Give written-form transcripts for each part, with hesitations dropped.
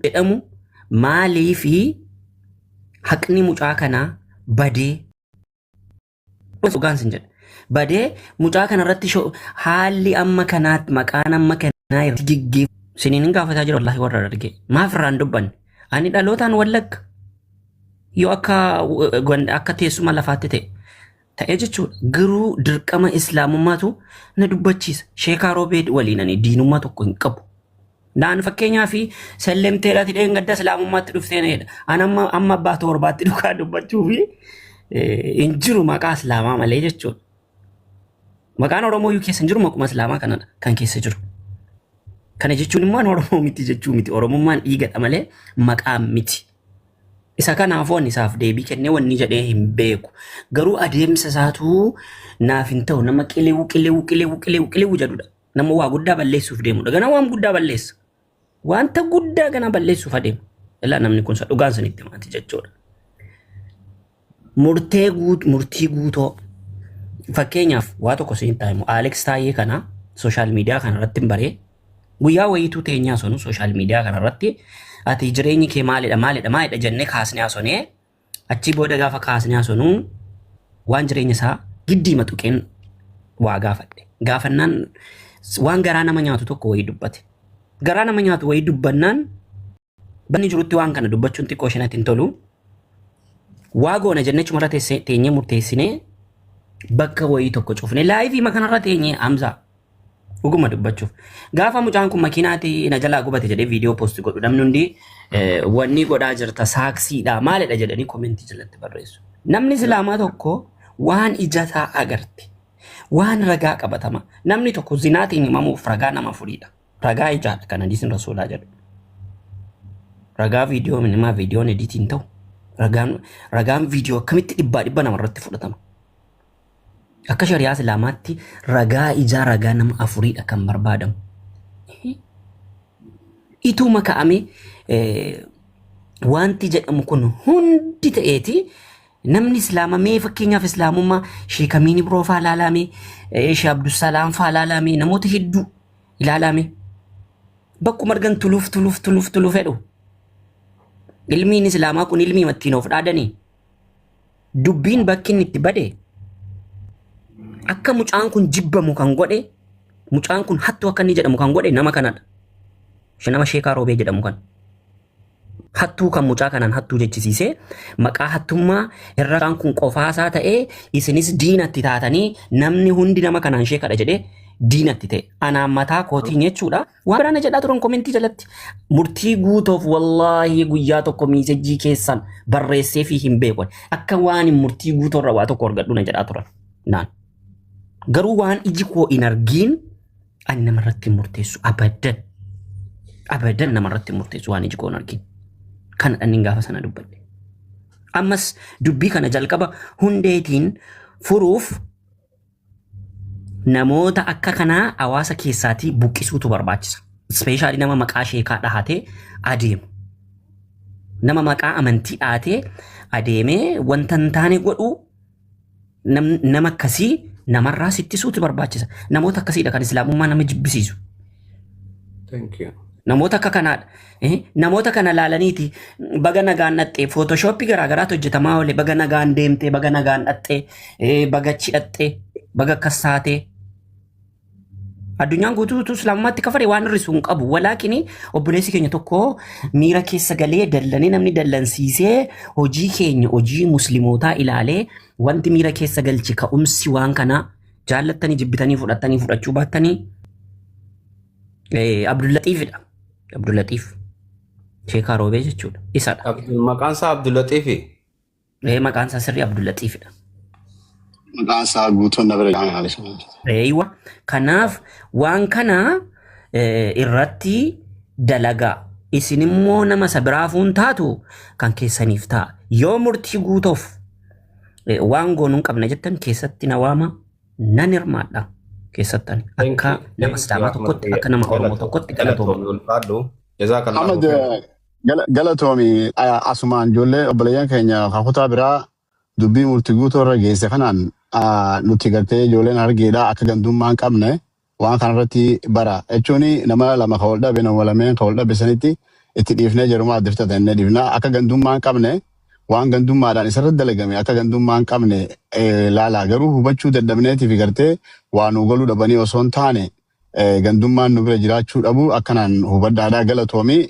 jedhamu maalii fi haqni mucaa kanaa badee dhugaan sin jedha badee mucaa kanarratti haalli amma kanaatti maqaan amma kanaa irratti giggeeffamu siniin gaafataa jiru wallahi warra arge maaf irraan dubbanne ani dhalootaan wallagga yoo akka teessuma lafaatti ta'e jechuudha garuu dirqama islaamummaatu na dubbachiisa sheekaa Roobeed waliin ani diinummaa tokko hin qabu naan fakkeenyaa fi sallemteedhaati dheengadda islaamummaatti dhufteenedha an amma abbaa torbaatti dhugaa dubbachuu fi hin jiru maqaa islaamaa malee jechuudha maqaan Oromoo keessa hin jiru maquma islaamaa kanadha kan keessa jiru kana jechuun immoo Oromoo miti jechuu miti Oromummaan dhiigadha malee maqaa miti isa kanaafuu ani isaaf deebii kennee wanni jedhee hin beeku garuu adeemsa isaatu naaf hin ta'u nama qilewu jedhudha nama waa guddaa balleessuuf deemudha gana waan guddaa balleessa wanta guddaa gana balleessuuf adeemu ilaa namni kun dhugaan sanitti maati jechuudha murtii guutoo fakkeenyaaf waa tokko siin taa'imu Alex Taayee kana sooshaal miidiyaa kanarratti hin baree guyyaa wayiituu teenyaa sonu sooshaal miidiyaa kanarratti ati jireenyi kee maalidha jennee kaasnee asonee achi booda gaafa kaasnee asonuu waan jireenya isaa giddii matuqeen waa gaafadhe gaafannaan waan garaa nama nyaatu tokko wayii dubbate garaa nama nyaatu wayii dubbannaan banni jirutti waan kana dubbachuun xiqqoo shanatti hin tolu waa goona jennee chumarra teenyee murteessinee bakka wayii tokko cufne laayivii makanarra teenyee amsaa uguma dubbachuuf gaafa mucaan kun makiinaati na jalaa gubate jedhee viidiyoo poosti godhu namni hundi wanni godhaa jirta saaksiidha maalidha jedhanii komentii jalatti barreessu namni islaamaa tokko waan ijataa agarte waan ragaa qabatama namni tokko zinaatiin himamuuf ragaa nama furiidha ragaa ijaadha kan hadiisin rasuulaa jedhu ragaa viidiyoo minimaa viidiyoon editiin ta'u ragaan viidiyoo akkamitti dhibba namarratti fudhatama akka shari'aa islaamaatti ragaa ijaa ragaa nama afuriidha kan barbaadamu ituma ka'ame wanti jedhamu kun hundi ta'eeti namni islaama mee fakkeenyaaf islaamummaa Sheek Amiin Biroo faa ilaalame Sheek Abdusalaam faa ilaalame namoota hedduu ilaalame bakkuma argan tuluuf jedhu ilmiin islaamaa kun ilmii mattiin of dhaadanii dubbiin bakki inni itti bade akka mucaan kun jibbamu kan godhe mucaan kun hattu akka inni jedhamu kan godhe nama kanadha nama Sheekaa Roobee jedhamu kan hattuu kan mucaa kanaan hattuu jechisiisee maqaa hattummaa irraan kun qofaasaa ta'ee isinis diinatti taatanii namni hundi nama kanaan sheekadha jedhee diinatti ta'e anaan mataa kootiin jechuudha waan biraana jedhaa turan komentii jalatti murtii guutoof wallaahi guyyaa tokko miisejjii keessan barreessee fi hin beekne akka waan murtii guutoorra waa tokko argadhu na jedhaa turan naan garuu waan iji koo hin argiin ani namarratti murteessu abadan namarratti murteessu waan iji koo hin argiin kan ani gaafa sana dubbadhe ammas dubbii kana jalqaba hundeetiin furuuf namoota akka kanaa hawaasa keessaatii buqqisuutu barbaachisa ispeeshaali nama maqaa sheekaa dhahatee adeemu nama maqaa amantii dhahatee adeemee wanta hin taane godhu nama akkasii namarraa sittisuutu barbaachisa namoota akkasiidha kan islaamummaa nama jibbisiisu namoota akka kanaadha namoota kana laalaniiti baga nagaan dhaxxee footooshooppii garaagaraatu hojjetamaa oole baga nagaan deemtee baga nagaan dhaxxee baga chidhaxxee baga kassaatee addunyaan guutuutu islaamummaatti kafare waan hir'isuu hin qabu walaakini obboleessi keenya tokko miira keessa galee dallanee namni dallansiisee hojii keenya hojii muslimootaa ilaalee wanti miira keessa galchi ka'umsi waan kana jaallattanii jibbitanii fudhattanii fudhachuu baattanii Abdullatiifidha Abdullatiif Sheekaa Roobee jechuudha isadha maqaan isaa Abdullatiifi maqaan isaa sirrii Abdullatiifidha maqaan isaa guutuun na bira gahaa Eeywa kanaaf waan kana irratti dalagaa isin immoo nama sabiraafuun taatu kan keessaniif ta'a yoo murtii guutoof waan goonuun qabna jettan keessatti na waama nan hirmaadha keessatti akka nama islaamaa tokkotti akka nama Oromoo tokkotti galatoomi asumaan ijoollee obboleeyyan keenya kakutaa biraa dubbii murtii guutoorra geesse kanaan nuti gartee ijoolleen argeedha akka gandummaan qabne waan kanarratti bara jechuun nama lama ka wal dhabe nama lameen ka wal dhabe sanitti itti dhiifnee jirumaa dirta ta'inne dhiifna akka gandummaa hin qabne waan gandummaadhaan isarratti dalagame akka gandummaa hin qabne laalaa garuu hubachuu dadhabneetii fi gartee waan nu goluu dhabanii osoo hin taane gandummaan nu bira jiraachuu dhabu akkanaan hubadhaadhaa galatoomii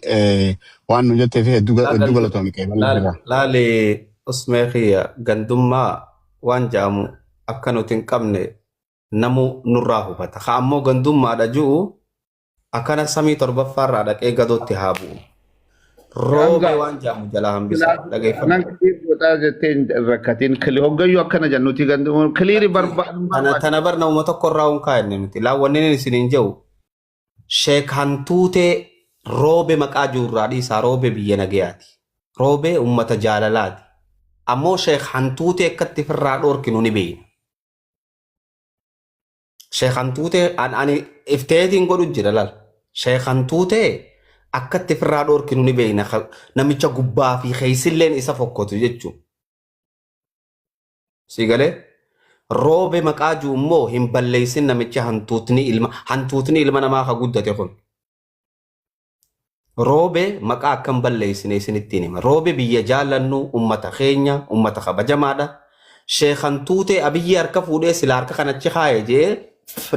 waan nu jettee fi hedduu galatoomii qeebalaa. Laali Usmeekiya gandummaa waan jaamu akka nuti hin qabne namu nurraa hubata. Haa ammoo gandummaadha jiru akkana samii torbaffaarraa dhaqee gadootti haa bu'u. Roobee waan jaamu jalaa hambisa dhageeffatu. Nan kiliir godhaa jetteen rakkatiin hoggayyuu akkana jennuti gandummaa kiliiri barbaadu. Tana bar nama tokko irraa hun kaa'enne miti. Laawwanneen isiniin jiru Sheek Hantuutee roobee maqaa jirurraa dhiisaa roobee biyya nagayaati. Roobee uummata jaalalaati. Ammoo Sheek Hantuutee akkatti firraa dhoorkinu ni beeyna. Sheek Hantuutee ani ifteetiin godhu jira lal. Sheek Hantuutee akkatti firraa dhoorkinu ni beeyna. Namicha gubbaa fi keeysilleen isa fokkotu jechuun. Siigalee roobee maqaa jiru immoo hin balleessin namicha hantuutni ilma namaa ka guddate kun. Roobee maqaa akka hin balleessine isinittiin hima. Roobee biyya jaallannu ummata keenya ummata kabajamaadha. Sheek Hantuutee abiyyi harka fuudhee sila harka kanatti kaa'e jee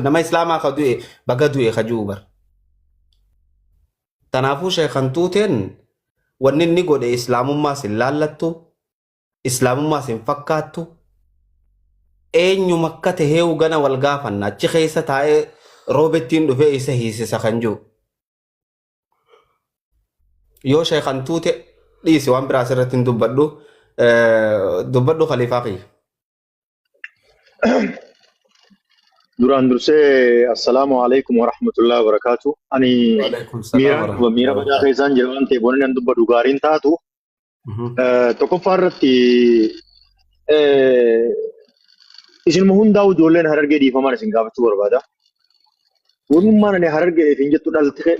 nama islaamaa ka du'e baga du'e ka jiru bar. Tanaafuu Sheek Hantuuteen wanni inni godhe islaamummaas hin laallattu, islaamummaas hin fakkaattu. Eenyuma akka tahee gana wal gaafanna achi keessa taa'ee roobettiin dhufee isa hiisisa kan jiru. Yoo Sheek Hantuutee dhiisi waan biraas irratti hin dubbadhu Khaliifaa kiyya. duraan dursee assalaamu alaikum wa rahmatullahi wa barakatuh. Ani miira badaa keessaan jira waan ta'eef wanni an dubbadhu gaariin taatu tokkoffaa irratti isinuma hundaa'u ijoolleen Harargee dhiifamaan isin gaafachuu barbaada. Wanummaan ani Harargeef hin jettu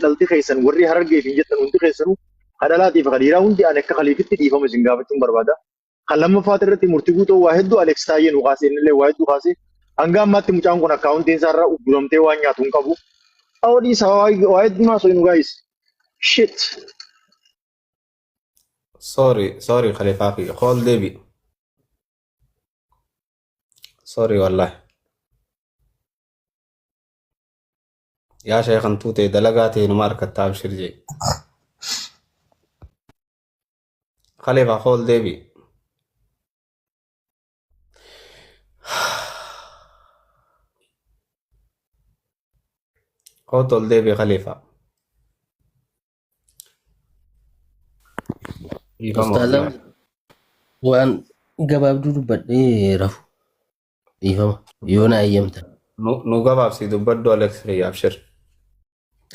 dhalti keessan warri Harargeef hin jettan hundi keessanuu hadhalaatiif kadhiiraa hundi ani akka Khaliifitti dhiifama isin gaafachuun barbaada. Kan lammaffaa irratti murtii guutuu waa hedduu Aleeks Taayyee nu kaasee innillee waa hedduu kaasee hanga ammaatti mucaan kun akkaawuntiin isaarraa ugguramtee waan nyaatu hin qabu. Awdiisa waa hedduu naasoo hin gaayis. Shit. Sorry Khaliifaa kiyya. Call David. Sorry wallahi. Yaa Sheek Hantuutee dalagaa ta'e numa harkattaa abshir jee. Khaliifaa call David. Call David Khaliifaa. Ustaaza waan gabaabduu dubbadhee rafu dhiifama yoo na eeyyamta. Nu gabaabsi dubbaddu Aleeks kiyya abshir.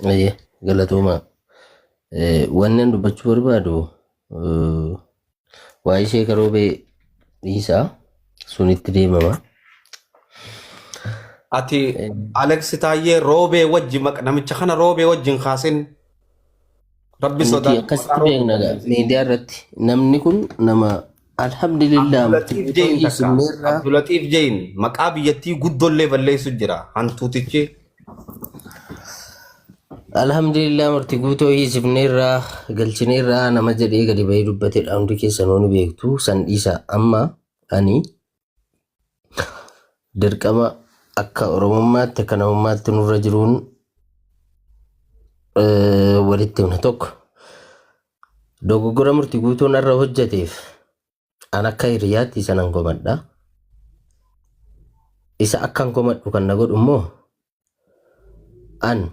Ayyee galatooma. Wanni an dubbachuu barbaadu waa'ee Sheek Roobee dhiisaa sunitti deemama. Ati Aleeks Taayyee roobee wajji namicha kana roobee wajjin kaasin rabbi sodaa. Akkasitti beekna miidiyaa irratti namni kun nama alhamdulillah Abdulatiif Jain maqaa biyyattii guddollee balleessu jira hantuutichi. Alhamdulillah murtii guutoo hiisifneerraa galchineerraa nama jedhee gadi bahee dubbatedha hundi keessanuu ni beektu san dhiisa amma ani dirqama akka oromummaatti akka namummaatti nurra jiruun walitti himna tokko dogoggora murtii guutuun irra hojjeteef an akka hiriyaatti isa nan komadha. Isa akkan komadhu kan na godhu immoo an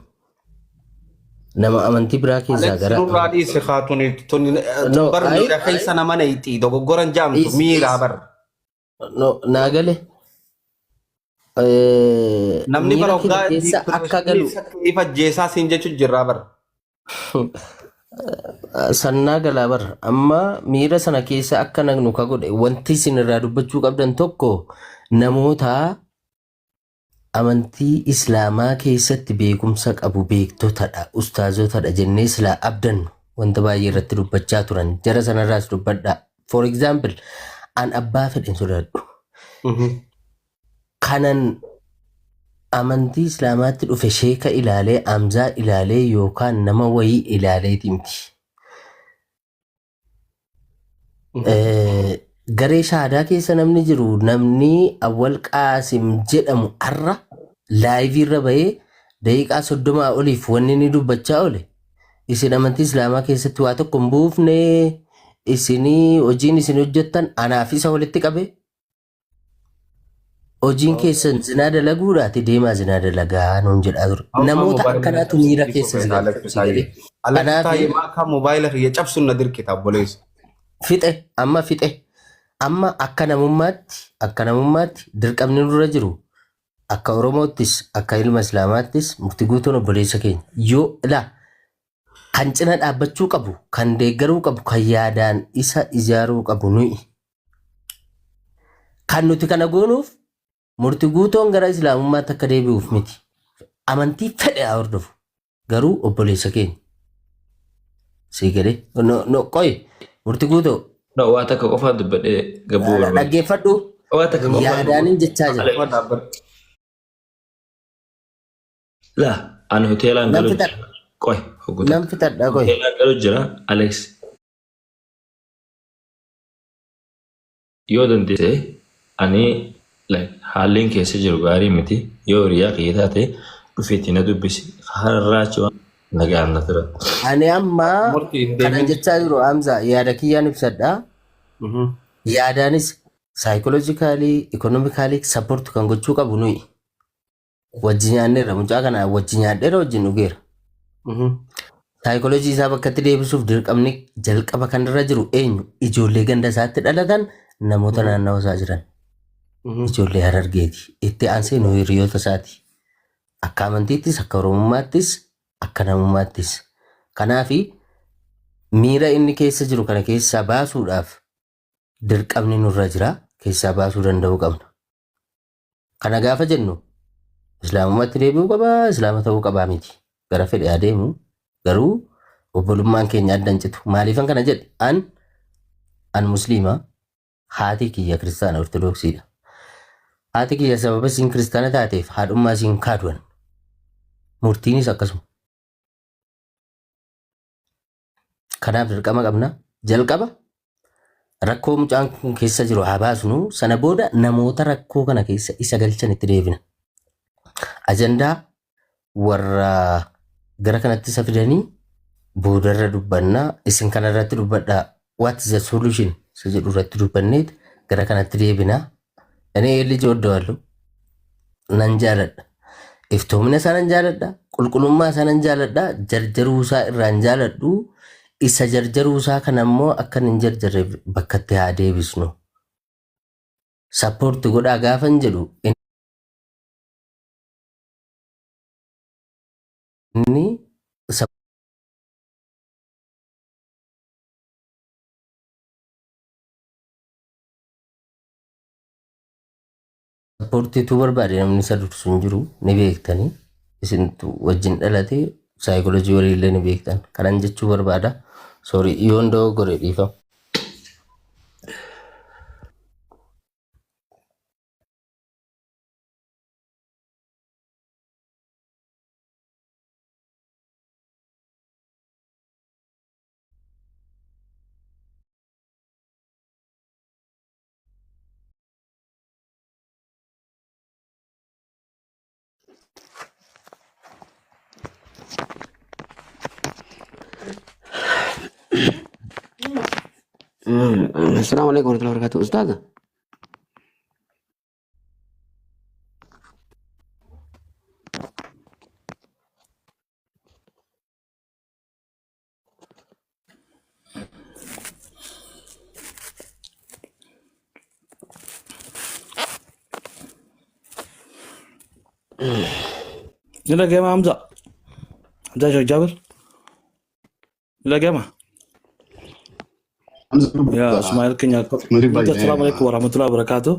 nama amantii biraa keessaa gara nurraa dhiise kaatuni barnoota keessa nama nayti dogoggoran jaamtu miiraa bar. Naa gale namni bara hoggaa akka galu ifa jeesaa siin jechuun jirraa bar. Sannaa galaa bar amma miira sana keessa akka naqnu ka godhe wanti isin irraa dubbachuu qabdan tokko namoota amantii islaamaa keessatti beekumsa qabu beektotadha ustaazotadha jennee silaa abdannu wanta baay'ee irratti dubbachaa turan jara sanarraas dubbadha. For example an abbaa fedhen sodaadhu kanan amantii islaamaatti dhufe sheeka ilaalee amzaa ilaalee yookaan nama wayii ilaalee timti garee shaadaa keessa namni jiru namni Awwal Qaasim jedhamu har'a laayivii irra bahee daqiiqaa 30 oliif wanni inni dubbachaa oole isin amantii islaamaa keessatti waa tokko hin buufne isinii hojiin isin hojjettan anaaf isa walitti qabe hojiin keessan zinaa dalaguudhaati deemaa zinaa dalagaa nuun jedhaa ture namoota akkanaatu miira keessa sigale Alexi maka mobile ya cabsun na dirqita bolees. fixe amma akka namummaatti dirqamni nurra jiru akka Oromoottis akka ilma Islaamaattis murtii guutuun obboleessa keenya yoo ilaa kan cina dhaabbachuu qabu kan deeggaruu qabu kan yaadaan isa ijaaruu qabu nuyi kan nuti kana goonuuf murtii guutuun gara Islaamummaatti akka deebi'uuf miti amantii fedhe haa hordofu garuu obboleessa keenya siigale no qoy murtii guutoo No, wata ka qofa dubbadhe gabboo barbaade. dhaggeeffadhu Wata ka qofa yaadaanin jechaa jira La, an hoteelaan galu Namni jira. Qoy, hogguta. nam fixadha qoy Hoteelaan galu jira, Alex. Yoo dandeesse, ani like haalleen keessa jiru gaarii miti. Yoo hiriyaa kee taate dhufeetti na dubbisi. Har'aachi waan nagaan na tura. ani amma Murtii hin kana deemin. jechaa jiru Hamza yaada kiyyaan ibsadha yaadaanis saayikoloojikaalii ikonomikaalii sappoorti kan gochuu qabu nuyi wajji nyaanneerra mucaa kana wajji nyaadheera wajjin dhugeera saayikoloojii isaa bakkatti deebisuuf dirqamni jalqaba kan irra jiru eenyu ijoollee ganda isaatti dhalatan namoota naannawa isaa jiran ijoollee Harargeeti itti aansee nu hiriyoota isaati akka amantiittis akka oromummaattis akka namummaattis kanaafi miira inni keessa jiru kana keessaa baasuudhaaf dirqamni nurra jira keessaa baasuu danda'uu qabna kana gaafa jennu islaamummaatti deebi'uu qabaa islaama ta'uu qabaa miti gara fedhe adeemu garuu obbolummaan keenya addan citu maaliifan kana jedhe an musliima haati kiyya kiristaana ortodoksiidha haati kiyya sababa isiin kiristaana taateef haadhummaa isiin kaaduan murtiinis akkasuma kanaaf dirqama qabna jalqaba rakkoo mucaan kun keessa jiru haa baasnu sana booda namoota rakkoo kana keessa isa galchan itti deebina ajandaa warra gara kanatti isa fidanii boodarra dubbannaa isin kana irratti dubbadhaa what is the solution isa jedhu irratti dubbanneet gara kanatti deebinaa ani eelli jooddawallu nan jaaladha iftoomina isaa nan jaaladha qulqullummaa isaa nan jaaladha jarjaruu isaa irraan jaaladhu isa jarjaruu isaa kana immoo akka hin jarjarre bakkatti haa deebisnu sappoorti godhaa gaafan jedhu inni sappoortiitu barbaade namni isa dursu hin jiru ni beektanii isintu wajjin dhalate saayikoolojii waliillee ni beektan kanan jechuu barbaada sorry yoon da'oo gore dhiifama. السلام عليكم ورحمة الله وبركاته أستاذة. Nila gema Hamza. Hamza Sheikh Jabir. Nila gema. Ya Ismail Kenya. Assalamu alaikum warahmatullahi wabarakatuh.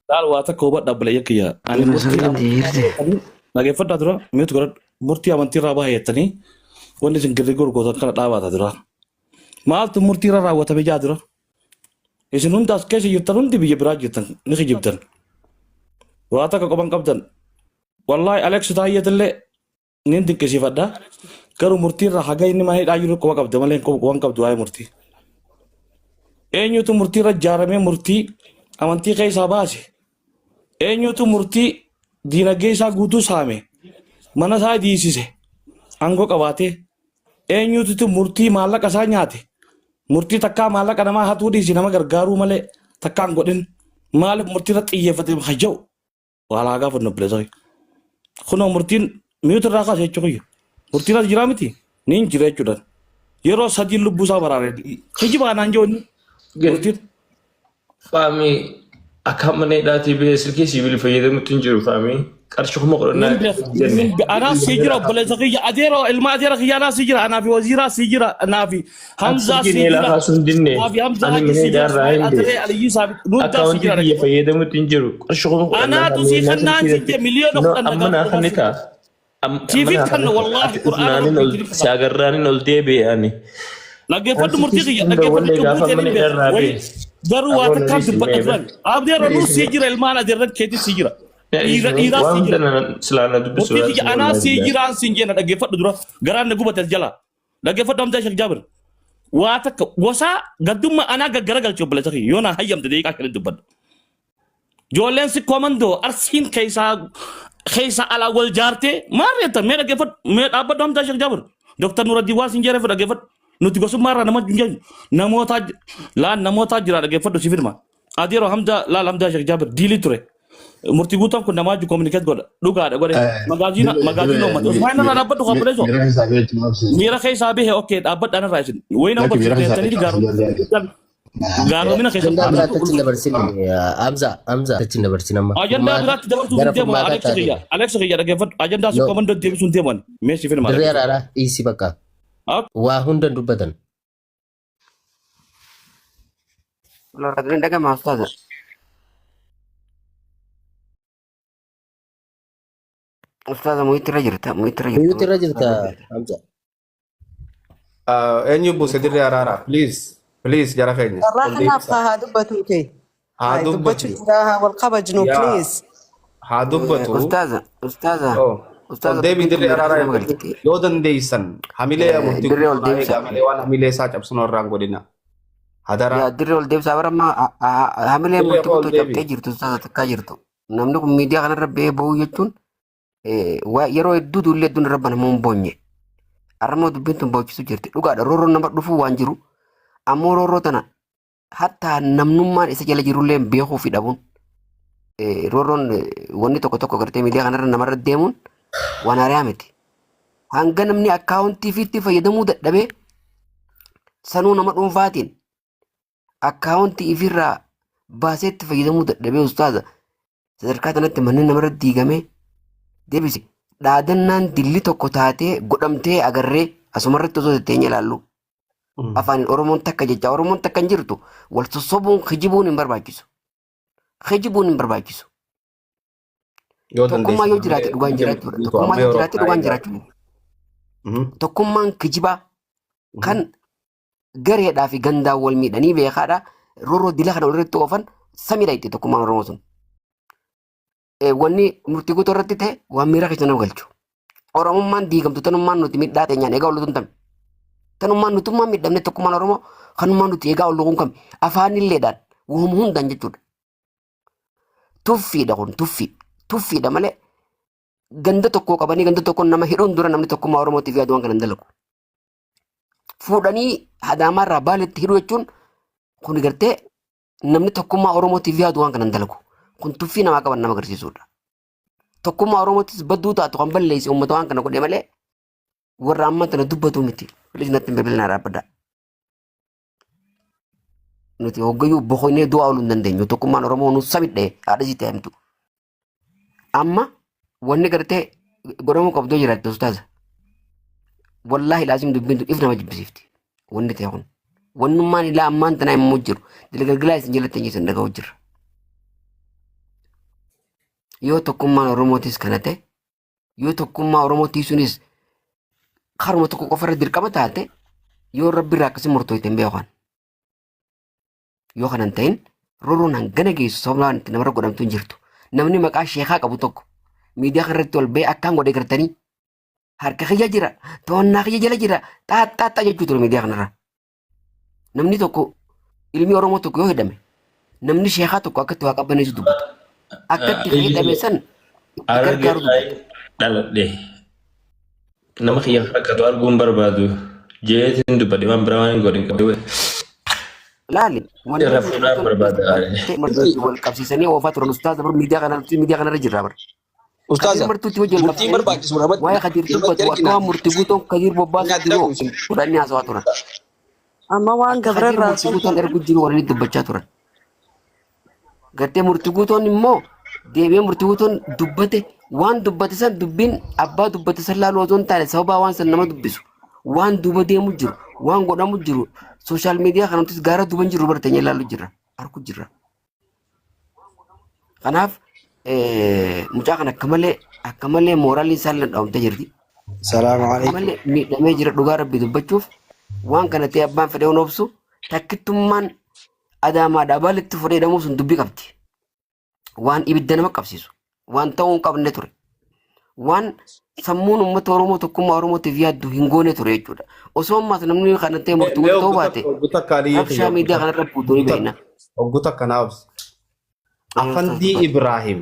Dal wata ko ba dabla yakiya. Ani murti nage fadda dura mute gora murti amanti raba yetani. Wonni sin girgor go kana dawa ta dura. Maal tu murti ra wata be jadura. Isin hundas keshi yirtan di biye braj yirtan nisi jibtan. Wata ka koban kabdan. Wallahi Alex tayyatille nin dikkesi fadda. Garu murti ra haga inni ma hida yuru ko kabda malen ko wan kabdu ay murti. eenyutu murtii irra ijaaramee murtii amantii keessaa baase eenyutu murtii diinagdee isaa guutuu saame mana isaa diisise aangoo qabaatee eenyutu murtii maallaqa isaa nyaate murtii takkaa maallaqa namaa hatuu dhiisi nama gargaaruu malee takkaan godhin maaliif murtii irra xiyyeeffate haja'u waalaa gaafa nobbileesoo kunoo murtiin miyuutu irraa kaase jechuudha murtiin irra jiraa miti ni hin jira jechuudha yeroo sadii lubbuu isaa baraare kijiba naan jooni murtiin Faami akka mana hidhaatii bee silkii sibiilii fayyadamutti hin jiru faami qarshii kuma qodhannaa أنا سيجرا بلا زكية أديرو الما أديرو خيانا سيجرا أنا في وزيرا سيجرا أنا في حمزة سيجرا أنا في حمزة سيجرا أدري على يسابق نودا سيجرا fayyadamutti hin jiru qarshii kuma qodhannaa أنا تسي خنان سيجرا مليون أمنا خنيتا تيفي كان والله قرآن ساغرانين ol deebi'ani لقي فد مرتقي لقي فد كبوتي دروا واتكاب دبقتان أبديرو نو سيجرا الما أديرو كيتي سيجرا waan selaana dubbisu Murtii anaa sii jiraan siin jenna dhaggeeffadhu dura garaan na gubates jala dhaggeeffadhu hamzaa Sheekh Jaabir waa takka gosaa gaddummaa anaa gaggara galchee obbola Sheekh yoo na hayyamte deeqaa kana dubbadhu ijoolleen si komandoo arsiin keessaa alaa wal jaartee maal reetta mee dhaggeeffadhu mee dhaabbadhu hamzaa Sheekh Jaabir Dr. Nuraddiin waan siin jereef dhaggeeffadhu nuti gosummaa irraa nama jinjaju namootaa jira dhaggeeffadhu si firma adeeroo hamzaa laal hamzaa Sheekh Jaabir diilii ture murtii guutaan kun namaa ju communicate godha dhugaadha godhe magaazina uummata usmaan irraa dhaabbadhu qabule so miira keessaa bahe okay dhaabbadhaan irraa isin wayina barsiisanii gaaromina Ajandaa keessaa biraatti dabarsine Hamza achi dabarsine amma. ajandaa biraatti dabarsuun Gara deemu furmaataa Alex Khiyya dhaggeeffadhu ajandaa si komandoo deebisuun deeman meesii firma dirree araaraa dhiisii bakka waa hunda dubbatan. Allora, rende che ma state. Ustaza muitira jirta. Miyuutu irra jirta Hamza. eenyu buuse dirree araaraa please jara keenya ol الراحة deebisa نافقة دبتو كي haa هاي دبتو dubbatu جراها والقبج نو yaa بليز haa dubbatu Ustaza. ol Ustaza deebii dirree araaraa nama eegaltu galchite. yoo dandeeysan hamilee murtii Dirree ol guutuu deebisa. eegaa malee waan hamilee isaa cabsuun irraan godhina hadara Ya dirree ol deebisa barama hamilee dirree murtii ol guutuu cabtee deebi jirtu ustaza takkaa jirtu. Namni kun miidiyaa kanarra ba'ee ba'uu jechuun yeroo hedduu duullee hedduun irra banamu hin boonye. Arramoo dubbiin tun boochisu jirti. Dhugaadha roorroon nama dhufuu waan jiru ammoo roorroo tana hatta namnummaan isa jala jirullee beekuu fi dhabuun roorroon wanni tokko tokko gartee miidiyaa kanarra namarra deemuun waan haaraa miti. Hanga namni akkaawuntii fiitti fayyadamuu dadhabee sanuu nama dhuunfaatiin akkaawuntii ifirraa baaseetti fayyadamuu dadhabee ustaaza sadarkaa kanatti manneen namarra diigamee deebise dhaadannaan dilli tokko taatee godhamtee agarree asumarratti osoo teenya ilaallu afaan oromoon takka jecha oromoon takka hin jirtu wal sossobuun kijibuun hin barbaachisu kijibuun hin barbaachisu yoo tokkummaa yoo jiraate dandeessan dhugaan hamilee jiraachuu murtii guutuu tokkummaa amma yoo yeroo jiraate kaa'ee dhugaan jira jiraachuu tokkummaan kijibaa kan gareedhaa fi gandaan wal miidhanii beekaadha roorroo dila kana walirratti oofan samiidha itti tokkummaan oromoo sun. Wanni murtii guutuu irratti ta'e waan miira keessa nama galchu. Oromummaan diigamtu tanummaan nuti midhaa teenyaan eegaa ol tame. Tanummaan nutummaan midhamne tokkummaan oromoo kanummaan nuti eegaa ol luquun kami afaan illeedhaan uumamu hundaan jechuudha. Tuffiidha kun tuffiidha malee ganda tokkoo qabanii ganda tokko nama hidhuun dura namni tokkummaa oromootiif yaadu waan kana hin dalagu. Fuudhanii hadaamaarraa baaletti hidhuu jechuun kun gartee namni tokkummaa oromootiif yaadu waan kana hin dalagu. Kun tuffii namaa qaban nama agarsiisudha. Tokkummaa oromootis badduu taatu kan balleessi uummata waan kana godhe malee warra amma tana dubbatu miti. Filis natti hin bilbilinaa dhaabbadha. Nuti hoggayyuu boqonnee du'aa ooluu hin dandeenyu. Tokkummaan oromoo nu samidhee haadha sitti himtu. Amma wanni gartee godhamuu qabdoo jiraatte ustaaza. Wallaahi laazim dubbiin if nama jibbisiifti. Wanni ta'e kun. Wannummaan ilaa ammaan tanaa immoo jiru. Dilgalgalaa isin jalatti hin jiran dhaga'u jirra. Yoo tokkummaan oromootis kana ta'e yoo tokkummaa oromootii sunis karuma tokko qofarra dirqama taate yoo rabbi irraa akkasii murtooyte hin beekan. Yoo kanan ta'in roorroon hangana geessu sababaan itti namarra godhamtu hin jirtu. Namni maqaa sheekaa qabu tokko miidiyaa kanarratti ol ba'ee akkaan godhee gartanii harka kiyya jira to'annaa kiyya jala jira xaaxxaaxxaa jechuu ture miidiyaa kanarra. Namni tokko ilmi Oromoo tokko yoo hidhame namni sheekaa tokko akkatti waa qabbaneessu dubbata. Akkatti hidhame san itti gargaaru dubbata. Dhaladhe nama kiyya rakkatu arguun barbaadu jeetiin dubbadhe waan biraa waan godhin qabee laali rafuudhaaf barbaada. wal qabsiisanii oofaa turan ustaaz dabar miidiyaa kanarra jirra bara. Ustaaza, martuutti wajjin murtii barbaachisu namatti waa'ee Kadir dubbatu akkuma murtii guutuun Kadir bobbaasu jiru fudhannee haasawaa turan. Amma waan gabrarraa Murtii guutuun ergu jiru warri dubbachaa turan. Gartee murtii guutuun immoo deebi'ee murtii guutuun dubbate waan dubbate san dubbiin abbaa dubbate san laaluu osoo hin taane sababa waan san nama dubbisu waan duuba deemu jiru waan godhamu jiru sooshaal miidiyaa kanattis gaara duuban jiru barteenyee laaluu jirra arku jirra. Kanaaf mucaa kan akka malee mooraalii isaan dhaamtee jirti. Salaamu alaikum. Malee miidhamee jira dhugaa rabbi dubbachuuf waan kana ta'e abbaan fedhee on obsu takkittummaan adaamaadhaa baalitti fudhee hidhamuu sun dubbii qabdi. Waan ibidda nama qabsiisu waan ta'uu hin qabne ture. Waan sammuun uummata Oromoo tokkummaa Oromootiif yaaddu hin goone ture jechuudha. Osoo ammaas namni kana ta'e murtuu ta'uu baate rabshaa miidiyaa kanarra buutuu ni beekna. Ogguta kanaaf Afandii Ibrahim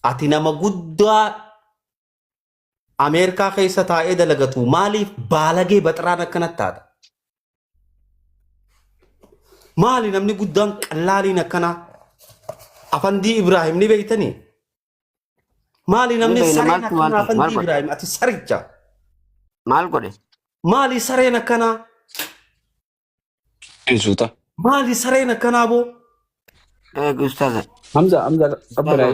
ati nama guddaa Ameerikaa keessa taa'ee dalagatu maaliif baalagee baxaraan akkanatti taata? Maali namni guddaan qallaaliin akkana Afandii Ibrahim ni beeytanii? Maali namni sareen akkana Afandii Ibrahim ati saricha? Maal godhe? Maali sareen akkana? Insuuta. Maali sareen akkanaa boo? Ustaaza. Hamza qabbanaa.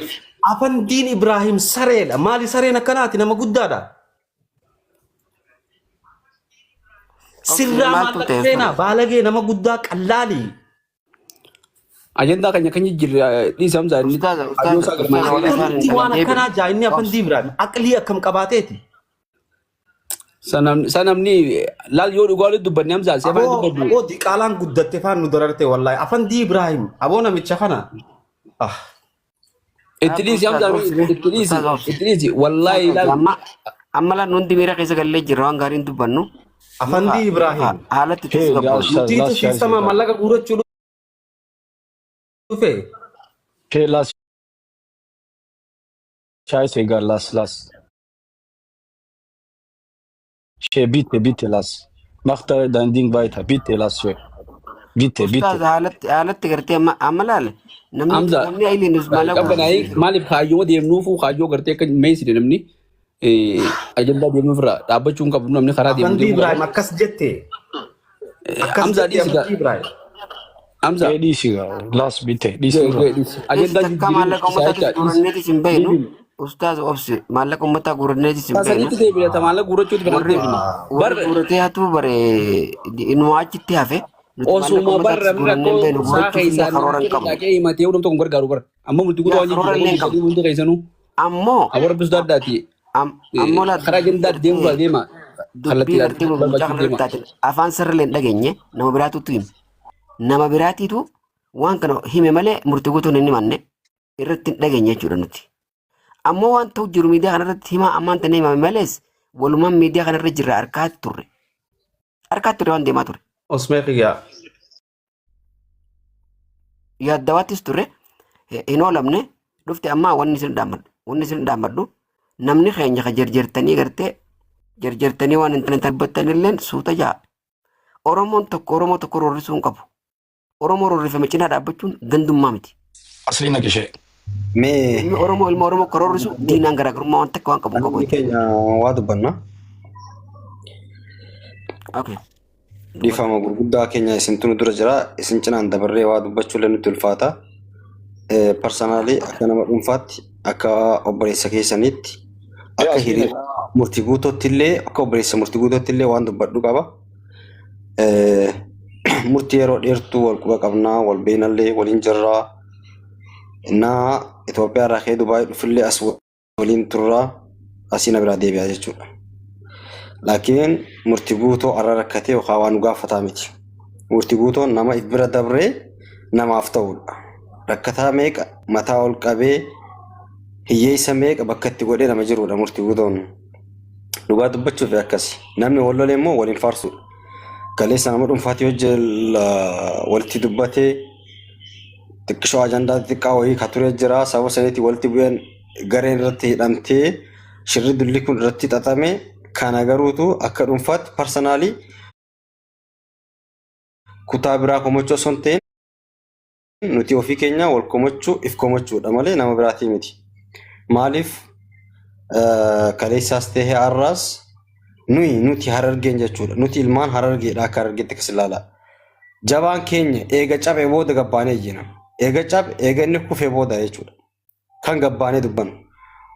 Afandiin Ibrahim sareedha. Maali sareen akkanaati nama guddaadha. Sirraa maallaqa seenaa baalagee nama guddaa qallaalii. Ajandaa keenya kan jijjiirre dhiisa Hamza inni Wanti waan akkanaa jaa inni Afandii Ibrahim aqlii akkam qabaateeti. sanamni laal yoo dhugaa dubbanne Hamza seefaa dubbaddu. Aboo diqaalaan guddatte faan nu dararte wallahi Afandii Ibrahim aboo namicha kana. Ittiliisi Hamza ittiliisi wallahi laal. Amma laan hundi miira keessa gallee jirra waan gaariin dubbannu. Afandii Ibrahim haalatti tusu qabdu. Murtiitu shiftama mallaqa guurachuu dhufe. Okay, last. Chai sega last. She bitte last. Macht dein Ding weiter, bitte last. Bitte. Ustaz haalatti gartee amma laale. Namni ayiliinus mallaqa. Maaliif kaayyoo deemnuufu kaayyoo gartee akka meeside namni ajandaa deemnuuf irraa dhaabbachuun qabu namni karaa deemu. Afandii Ibrahim akkas jette. Hamza dhiisiga. Hamza dhiisiga last bitte dhiisiga. Ajandaa maallaqa uummataa guranneetis hin beeknu. Ustaz obsi maallaqa uummataa guranneetis hin beeknu. Sanitti deebi'ata maallaqa gurachuuti kan deebinu. Warri guratee hatu bare inuu achitti hafe. Osuma barra rakkoo saaka isaanii dhaqee himatee hundum tokko gargaaru bara. Amma multi guutuu waan jiru hundi keessanuu. Ammoo abora bisu addaati. Ammoo la karaa jendaa deemu deema. Dubbii gartee gurgurtaa afaan sirriilee hin dhageenye nama biraatutu hime. Nama biraatiitu waan kana hime malee murtii guutuun hin himanne irratti hin dhageenye jechuudha nuti. Ammoo waan ta'u jiru miidiyaa kanarratti himaa ammaan tanee himame malees walumaan miidiyaa kanarra jirra harkaatti turre. Harkaatti turre waan deemaa ture. Osmee Xiyaa. Yaaddawaattis turre hin oolamne dhufte ammaa wanni isin dhaammadhu namni keenya ka jarjartanii gartee jarjartanii waan hin tabbattanilleen suuta ja'a. Oromoo tokko rorrisuu hin qabu. Oromoo rorrifame cinaa dhaabbachuun gandummaa miti. Asliin naqishee. Ilmi Oromoo ka rorrisu diinaan garaagarummaa waan takka waan qabu qabu. Keenya waa dubbanna. Dhiifama gurguddaa keenya isintu nu dura jira. Isin cinaan dabarree waa dubbachuu illee nutti ulfaata. Parsanaalii akka nama dhuunfaatti akka obboleessa keessaniitti akka hiriira murtii guutuutti illee akka obboleessa murtii guutuutti illee waan dubbadhu qaba. Murtii yeroo dheertuu wal quba qabnaa wal beeknallee waliin jirraa. Innaa Itoophiyaa irraa ka'ee Dubaayii dhufillee as waliin turraa asii na biraa deebi'aa jechuudha. Laakiin murtii guutuu arra rakkatee yookaan waan nu gaafataa miti. Murtii guutuun nama if bira dabree namaaf ta'udha. Rakkataa meeqa mataa ol qabee hiyyeessa meeqa bakka itti godhee nama jirudha murtii guutuun. Dhugaa dubbachuuf akkasi. Namni wal lolee immoo waliin faarsudha. kaleessa nama dhuunfaatti hojii walitti dubbatee xiqqishoo ajandaa xiqqaa wayii ka ture jira. Sababa saniitti walitti bu'een gareen irratti hidhamtee shirri dulli kun irratti xaxame. Kana garuutu akka dhuunfaatti parsanaalii kutaa biraa komachuu osoo hin ta'in nuti ofii keenya wal komachuu if komachuudha malee nama biraatii miti. Maaliif kaleessaas ta'ee har'aas nuti harargeen jechuudha. Nuti ilmaan harargeedha akka harargeetti akkas ilaala. Jabaan keenya eega cabee booda gabbaanee jira. Eega cabe eega inni kufee booda jechuudha. Kan gabbaanee dubbannu.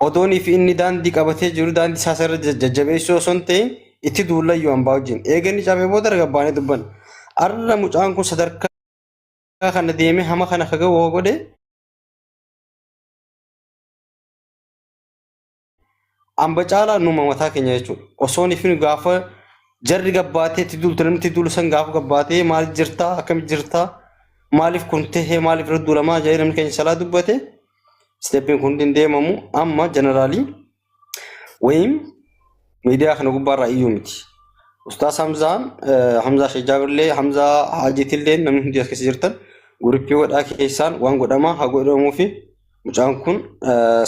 Odoonii fi inni daandii qabatee jiru daandii isaas irra jajjabeessuu osoo hin ta'in itti duulayyuu hambaa wajjin. Eega inni cabee booda gabbaanee dubbannu. Har'a mucaan kun sadarkaa kana deemee hama kana kaga woo godhe amba caalaa numa mataa keenya jechuudha. Osoo ifin gaafa jarri gabbaatee itti duultu namni itti duulu san gaafa gabbaatee maaliif jirtaa akkamitti jirtaa maaliif kun tahee maaliif irra duulamaa jedhee namni keenya salaa dubbate steeppiin kun deemamu amma jeneraalii wayim miidiyaa kana gubbaarraa iyyuu miti. Ustaas Hamzaa Shajjaabirlee Hamzaa Haajiitillee namni hundi as keessa jirtan gurippii godhaa keessaan waan godhamaa haa godhamuu fi mucaan kun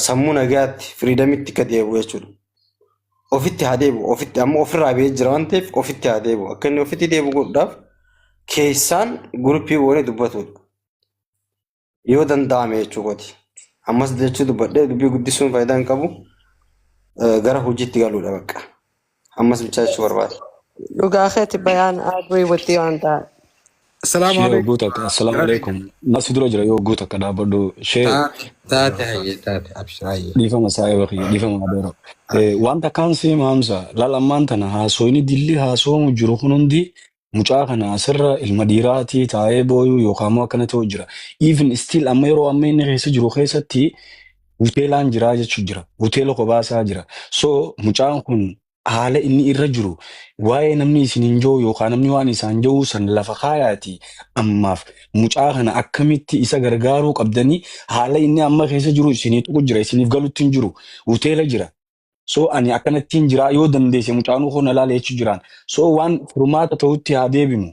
sammuu nagaatti firiidamitti akka deebi'u jechuudha. Ofitti haa deebi'u ofitti amma ofirraa ba'ee jira waan ta'eef ofitti haa deebi'u akka inni ofitti deebi'u godhuudhaaf keessaan gurippii boonee dubbatudha. Yoo danda'ame jechuudha. Ammas jechuu dubbadhee dubbii guddisuun faayidaa hin qabu gara hojiitti galuudha bakka. Ammas bichaa jechuu barbaade. Dhugaa keeti bayaan I agree with you on that. Assalamu alaikum. Assalamu alaikum. Nasi dura jira yoo guuta ka dhaabadhu shee taate abshiraayi. dhiifama saayee bakki dhiifama adeero. Wanta kaansi maamsa lalammaan tana haasoyni dilli haasoomu jiru kun hundi mucaa kana asirra ilma dhiiraatii taa'ee booyuu yookaan immoo akkana ta'u jira. Even still amma yeroo amma inni keessa jiru keessatti hoteelaan jiraa jechuu jira. Hoteela kobaasaa jira. So mucaan kun haala inni irra jiru waa'ee namni isin hin jiru yookaan namni waan isaan jiru san lafa kaayaati ammaaf mucaa kana akkamitti isa gargaaruu qabdanii haala inni amma keessa jiru isinii tuqu jira isiniif galutti hin jiru hoteela jira. So ani akkanatti hin jira yoo dandeesse mucaanuu koo na laala jechuu jiraan. So waan furmaata ta'utti haa deebinu.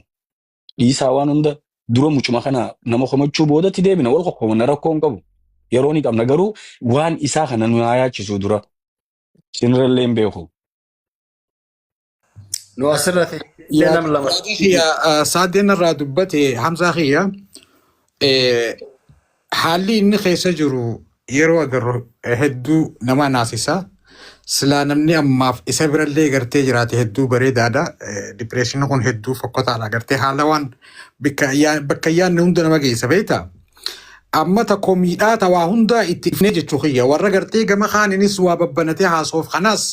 Dhiisaa waan hunda dura mucuma kana nama komachuu boodatti deebina wal qoqqoomna rakkoo hin qabu. Yeroo ni qabna garuu waan isaa kana nu haa yaachisu dura. Sinirallee hin beeku. No asirratti nam lama. Saadeen irraa dubbate Hamzaa Khiyya haalli inni keessa jiru yeroo agarru hedduu nama naasisa. Silaa namni ammaaf isa birallee gartee jiraate hedduu bareedaadha. Dipireeshiniin kun hedduu fokkotaadha. Gartee haala waan bakka yaadne hunda nama geessa beektaa. Amma tokko miidhaa tawaa hunda itti ifnee jechuu Khiyya. Warra gartee gama kaaninis waa babbanatee haasoof kanaas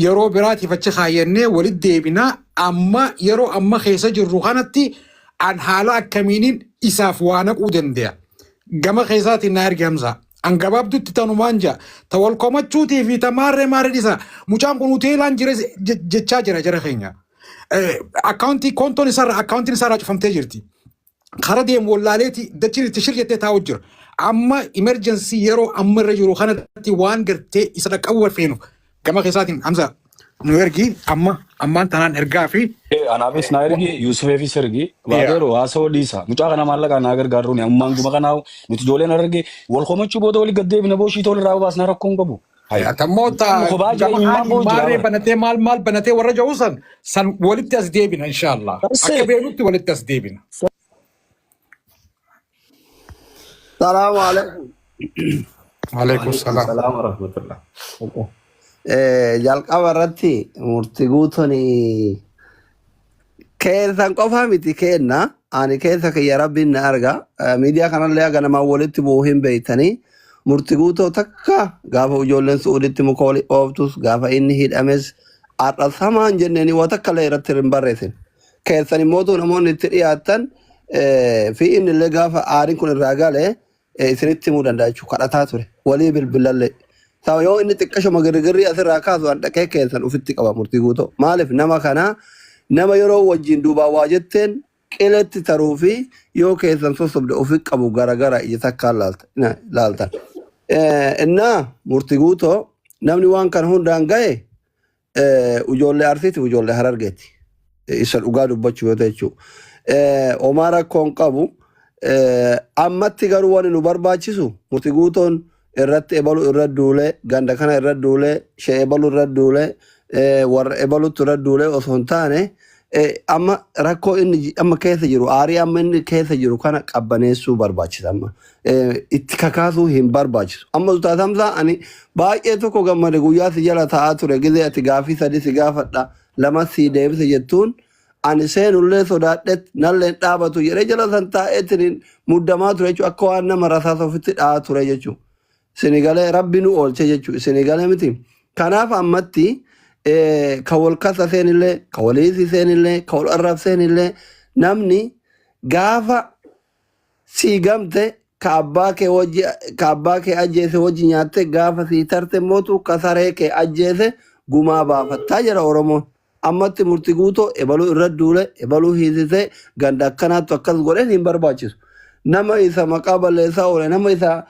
yeroo biraatiif achi kaayyannee walitti deebinaa amma yeroo amma keessa jirru kanatti an haala akkamiiniin isaaf waa naquu danda'a. Gama keessaatiin na erge Hamzaa. An gabaabdutti tanumaan jaa ta wal komachuutii fi ta maarree isa mucaan kun hoteelaan jira jechaa jira keenya. Akkaawuntiin isaarraa cufamtee jirti. Kara deemu wallaaleeti dachiin itti shirjettee taa'u jira. Amma imerjensii yeroo amma irra jiru kanatti waan gartee isa dhaqqabu feenu. Gama keessaatiin Hamzaa nu ergi ammaan tanaan ergaa fi Anaafis na ergi Yuusufiifis ergi baadeero haasawoo dhiisa mucaa kana maallaqaa na gargaaruun ammaan guma kanaawu nuti ijoolleen arge wal komachuu booda walii gaddeebina booshii tola irraa baasnaa rakkoon qabu. Tammoota maarree banatee maal banatee warra ja'u san walitti as deebina inshaallah. Akka beenutti walitti as deebina. Salaamu alaikum. Waalaikum salaam. Salaam warahmatullah. Jalqaba irratti murtii guutuun keessan qofaa miti kenna. Ani keessa kiyya rabbiin na arga. Miidiyaa kanallee aga namaan walitti bu'uu hin beeytanii murtii guutoo takka gaafa ijoolleen su'uuditti muka oli ooftus gaafa inni hidhames har'a samaan jenneen waa takka illee irratti hin barreessin. Keessan immoo namoonni itti dhiyaatan fi inni illee gaafa aariin kun irraa galee isinitti himuu danda'a jechuudha kadhataa ture walii bilbilallee. Ta'a yoo inni xiqqashuma girgirrii asirraa kaasu an dhaqee keessan ufitti qaba murtii guutoo. Maaliif nama kana nama yeroo wajjin duubaa waa jetteen qiletti taruu fi yoo keessan sosobde ofi qabu garagara ija takkaan laaltan. Innaa murtii guutoo namni waan kana hundaan ga'e ijoollee Arsiiti ijoollee Harargeeti. isa dhugaa dubbachuu yoo ta'e jechuudha. Homaa rakkoon qabu ammatti garuu waan nu barbaachisu murtii guutoon irratti ebalu irra duulee ganda kana irra duulee shee ebalu irra duulee warra ebalutti irra duulee osoo hin taane amma rakkoo inni amma keessa jiru aarii amma inni keessa jiru kana qabbaneessuu barbaachisa amma itti kakaasuu hin barbaachisu amma utaatamsaa ani baay'ee tokko gammade guyyaa si jala taa'aa ture gizee ati gaafii sadii si gaafadha lama si deebise jettuun ani seenullee sodaadhet nalleen dhaabatu jedhee jala san taa'eetiin muddamaa ture jechuun akka waan nama rasaasa ofitti dhaa'aa ture jechuun sinigalee rabbi nu oolche jechuun sinigalee miti kanaaf ammatti ka wal kasa seenillee ka waliisi seenillee ka wal arrab seenillee namni gaafa sii gamte ka abbaa kee ajjeese wajji nyaatte gaafa sii tarte mootu ka saree kee ajjeese gumaa baafattaa jira Oromoon. Ammatti murtii guutoo ebaluu irra duule ebaluu hiisisee ganda akkanaattu akkas godheen hin barbaachisu. Nama isa maqaa balleessaa oole nama isa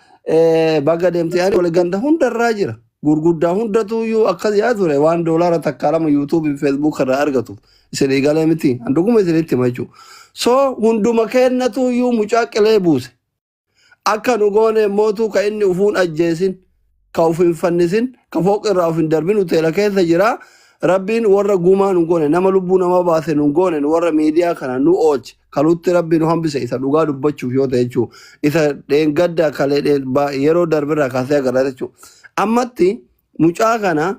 baga deemte yaani oole ganda hundarraa jira. Gurguddaa hundatu iyyuu akkas yaa ture waan doolaara takka lama yuutuubii feesbuuk irraa argatu isin eegalee miti handuguma isinitti hima jechuudha. So hunduma kennatu iyyuu mucaa qilee buuse. Akka nu goone mootuu ka inni ufuun ajjeesin ka uf hin fannisin ka fooq irraa uf hin darbin uteela keessa jira. Rabbiin warra gumaa nu goone nama lubbuu nama baase nu goone warra miidiyaa kana nu oolche kalutti rabbiin nu hambise isa dhugaa dubbachuuf yoo ta'e jechuudha. Isa dheengadda kalee yeroo darbirraa kaasee agarra jechuudha. Ammatti mucaa kana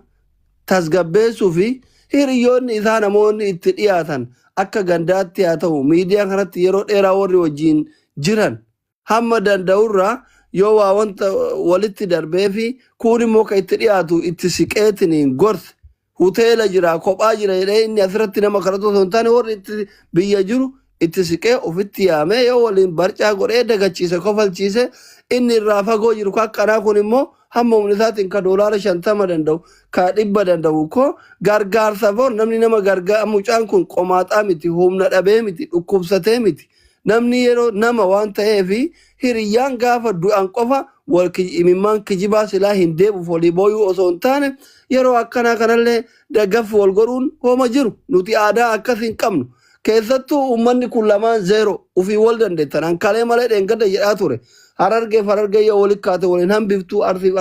tasgabbeessuu fi hiriyoonni isaa namoonni itti dhiyaatan akka gandaatti haa ta'u miidiyaa kanatti yeroo dheeraa warri wajjin jiran hamma danda'urraa yoo waa wanta walitti darbee fi kun immoo ka itti dhiyaatu itti siqeetiniin gorse hoteela jira kophaa jira jedhee inni asirratti nama kadhatu osoo hin taane warri itti biyya jiru itti siqee ofitti yaamee yoo waliin barcaa godhee dagachiise kofalchiise inni irraa fagoo jiru akkanaa kun immoo hamma humni isaatiin ka doolaara 50 danda'u ka 100 danda'u ko gargaarsa foon namni nama gargaara mucaan kun qomaaxaa miti humna dhabee miti dhukkubsatee miti namni yeroo nama waan ta'eefi hiriyyaan gaafa du'an qofa wal imimmaan kijibaa silaa hin deebuuf walii booyuu osoo hin taane yeroo akkanaa kanallee daggaffi wal godhuun hooma jiru nuti aadaa akkas hin qabnu keessattuu uummanni kun lamaan zeero ufii wal dandeettan hankalee malee dheengadda jedhaa ture harargee yoo walitti kaate waliin hambiftuu arsiif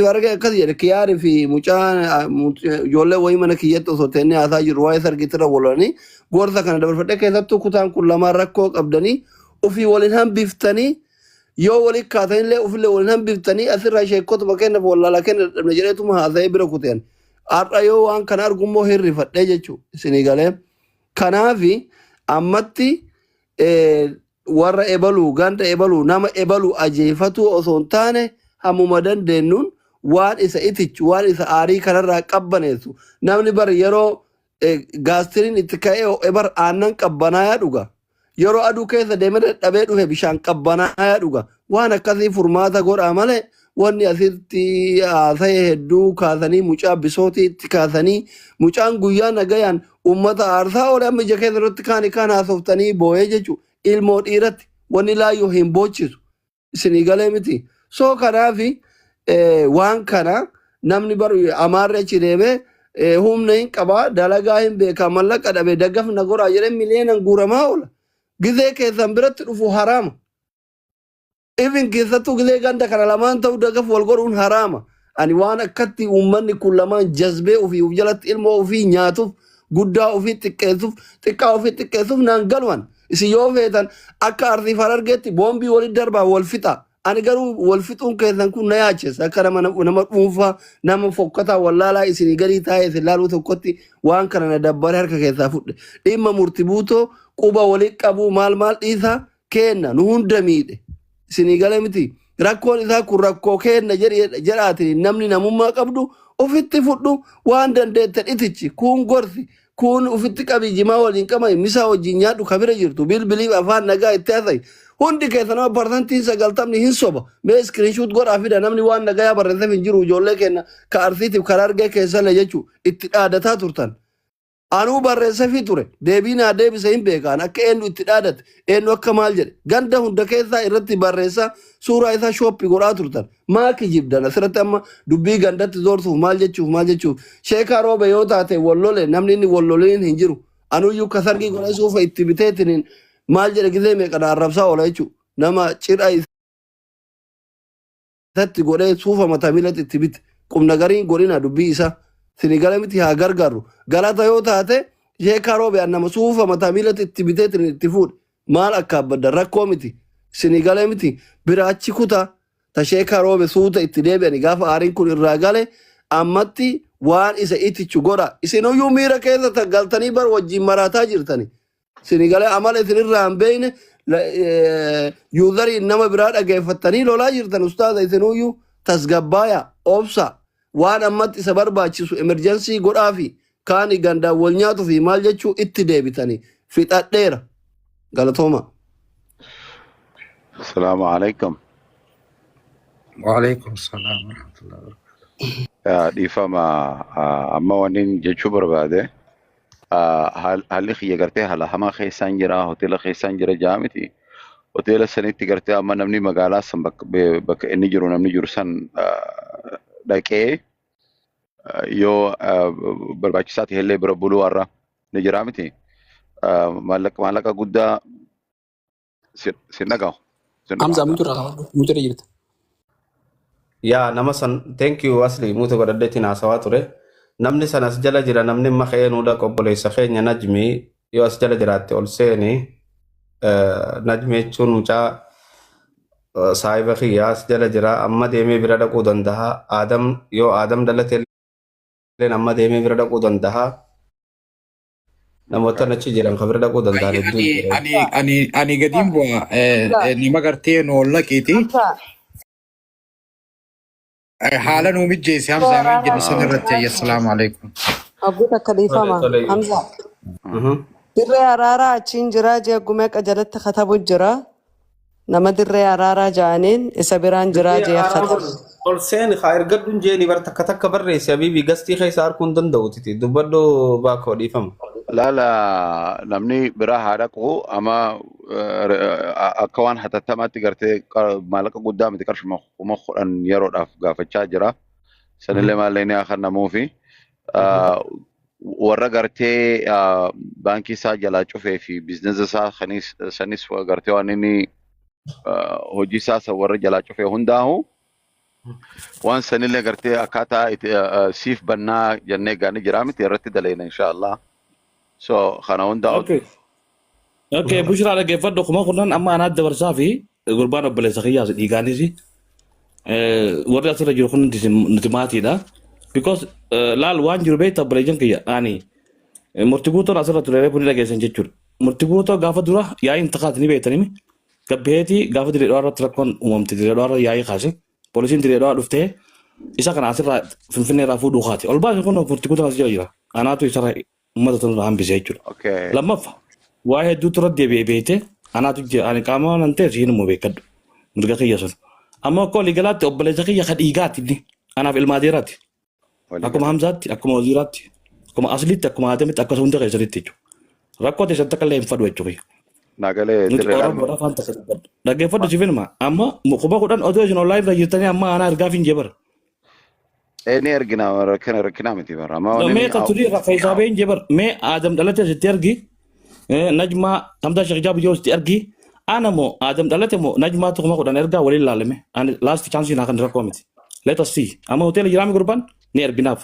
harargee akkas jedhe kiyaarii fi mucaa ijoollee wayii mana kiyyatti osoo teennee haasaa jiru waa'ee sargiitirra walanii gorsa kana dabarfadhe keessattuu kutaan kun lamaan rakkoo qabdanii ufii waliin hambiftanii yoo walitti kaatanillee ufillee waliin hambiftanii asirraa sheekotuma kennaaf wallaalaa kenna dadhabne jedheetuma haasa'ee bira kuteen har'a yoo waan kana argummoo hirrifadhee jechuudha isinii galee kanaafi ammatti warra ebaluu ganda ebaluu nama ebaluu ajeefatu osoo hin taane hammuma dandeenyuun waan isa itichu waan isa aarii kanarraa qabbaneessu namni bar yeroo gaastiriin itti ka'ee ebar aannan qabbanaa'aa dhuga yeroo aduu keessa deemee dadhabee dhufe bishaan qabbanaa'aa dhuga waan akkasii furmaata godhaa malee wanni asitti haasa'e hedduu kaasanii mucaa bisootii itti kaasanii mucaan guyyaa nagayaan uummata aarsaa oole amma ija keessa irratti kaan haasoftanii boo'ee jechuudha. Ilmoo dhiiratti wanni laayyoo hin boochisu isinii galee miti soo kanaafi waan kana namni baru amaarri achi deemee humna hin qabaa dalagaa hin beekaa mallaqa dhabee daggafna godhaa jedhee miliyeenan guuramaa oola gizee keessan biratti dhufu haraama ifin keessattuu gizee ganda kana lamaan ta'u daggaf wal godhuun haraama ani waan akkatti uummanni kun lamaan jazbee ofii uf jalatti ilmoo ofii nyaatuuf guddaa ofii xiqqaa ofii xiqqeessuuf naan galuman isi yoo feetan akka arsiif harargeetti boombii walitti darbaa wal fixa ani garuu wal fixuun keessan kun na yaachisa akka nama dhuunfaa nama fokkataa wallaalaa isinii galii taa'ee isin laaluu tokkotti waan kana na dabbaree harka keessaa fudhe dhimma murtii buutoo quba walitti qabuu maal dhiisaa kenna nu hunda miidhe isinii galee miti rakkoon isaa kun rakkoo kenna jedhaatiin namni namummaa qabdu ofitti fudhu waan dandeettan itichi kun gorsi kun ufitti qabi jimaa waliin qaba misaa wajjin nyaadhu kabira jirtu bilbiliif afaan nagaa itti haasa'e hundi keessan nama parsantiin 90 hin soba mee iskiriinshuut godhaa fida namni waan nagayaa barreesseef hin jiru ijoollee kenna ka arsiitiif karaa argee keessallee jechuu itti dhaadataa turtan anuu barreesseefi ture deebiinaa deebise hin beekaan akka eenyu itti dhaadate eenyu akka maal jedhe ganda hunda keessaa irratti barreessaa suuraa isaa shooppii godhaa turtan maaki jibdan asirratti amma dubbii gandatti zoorsuuf maal jechuuf sheekaa roobe yoo taate wallole namni inni walloliin hin jiru anuyyuu ka sargii godhee suufa itti biteetiniin maal jedhe gizee meeqadha arrabsaa oola jechuudha. Nama cidha isatti godhee suufa mataa miilatti itti bite qubna gariin godhina dubbii isaa sinigala miti haa gargaaru galata yoo taate sheekaa roobe nama suufa mataa miilatti itti biteetiniin itti fuudhe maal akka abbadda rakkoo miti sinigala miti biraachi kutaa ta sheekaa roobe suuta itti deebi'ani gaafa aariin kun irraa gale ammatti waan isa itichu godha isinuyyuu miira keessa galtanii bar wajjin maraataa jirtani sinigala amala isinirraa hin beekne yuuzarii nama biraa dhageeffattanii lolaa jirtan ustaaza isinuyyuu tasgabbaaya obsa waan ammatti isa barbaachisu emerjensii godhaa fi kaani gandaan wal nyaatu fi maal jechuu itti deebitanii fixadheera galatooma. Assalamu alaikum. Waalaikum salam warahmatullahi wabarakatuh. Dhiifama amma wannin jechuu barbaade haalli kiyya gartee haala hamaa keessaan jira hoteela keessaan jira jaa miti hoteela sanitti gartee amma namni magaalaa san bakka inni jiru namni jiru san dhaqee yoo barbaachisaa ta'e illee bira buluu warra ni jira miti maallaqa guddaa sin dhagahu. Hamza mutu jirta. Yaa nama san thank you asli mutu godhadheetiin haasawaa ture. Namni san as jala jira namni makee nuudha qobboleessa keenya najmi yoo as jala jiraatte ol seeni najmi jechuun mucaa saahiba kiyyaa as jala jira amma deemee bira dhaquu danda'a aadam yoo aadam dhalate amma deemee bira dhaquu danda'a namoota achi jiran kan bira dhaquu danda'an hedduu ani gadiin bu'a nima gartee noollaqiiti haala nuu mijjeesi Hamza mee jenni san irratti assalaamu alaikum. Abbuta Khaliifama Hamza. Dirree araaraa achiin jira jee meeqa jalatti katabu jira. Nama dirree araaraa jaaniin isa biraan jira jee katabu. ol seeni haa ergadhuun jeeni bar takka barreessi habiibi gastii keessa arguun danda'uuti dubbadhoo baakoo dhiifama. Laala namni biraa haa dhaqu ama akka waan hatattamaatti gartee maallaqa guddaa miti qarshuma kuma kudhan yeroodhaaf gaafachaa jira. Sanillee maallaqni akka namuufi warra gartee baankii isaa jalaa cufee fi biizinesi isaa sanis gartee waan inni hojii isaa warra jalaa cufee hundaahu waan sanillee gartee akkaataa siif bannaa jennee gaanii jira miti irratti daleena inshallah. So kana hunda okay bushra dhaggeeffadhu kuma kunan amma anaad dabarsaa fi gurbaan obboleessa kiyyaas dhiigaanis warri asirra jiru kun nuti maatiidha because laal waan jiru beekta obboleeyyan kiyya ani murtii guutoon asirra ture reefu ni dhageessan jechuudha murtii guutoo gaafa dura yaa'iin takaati ni beektanimi gabbeetii gaafa direedhaa irratti rakkoon uumamte direedhaa irra yaa'ii kaase poolisiin direedhaa dhuftee isa kana asirraa finfinnee irraa fuudhuu kaate ol baase kun murtii guutoon as jira anaatu isarra ummata tun hambisee jechuudha. Lammaffa waa hedduu tura deebi'ee beekte anaatu jira ani qaama nan ta'e siin immoo beekadhu mirga kiyya sun. Amma akka walii galaatti obboleessa kiyya ka dhiigaatti inni anaaf ilmaa deeraatti. Akkuma Hamzaatti akkuma Waziiraatti akkuma Asliitti akkuma Aadamitti akkasuma hunda keessatti jechuudha. Rakkoo teessatti akka illee hin fadhu jechuudha. Nagalee dirreedhaan afaan takka dhaggeeffadhu si filma amma kuma kudhan odoo isin online irra jirtanii amma anaa ergaaf hin jebar. Ini ergina rakkina miti bara. Mee taturi Faisaabein jebar mee Adam dhalate sitti ergi Najma Hamza Sheikh Jabu yoo sitti ergi ana moo Adam dhalate moo Najma kuma kudhan ergaa waliin laalame ani last chance na kan rakkoo miti. Let us see. Amma hotel jiraami gurban ni erginaaf.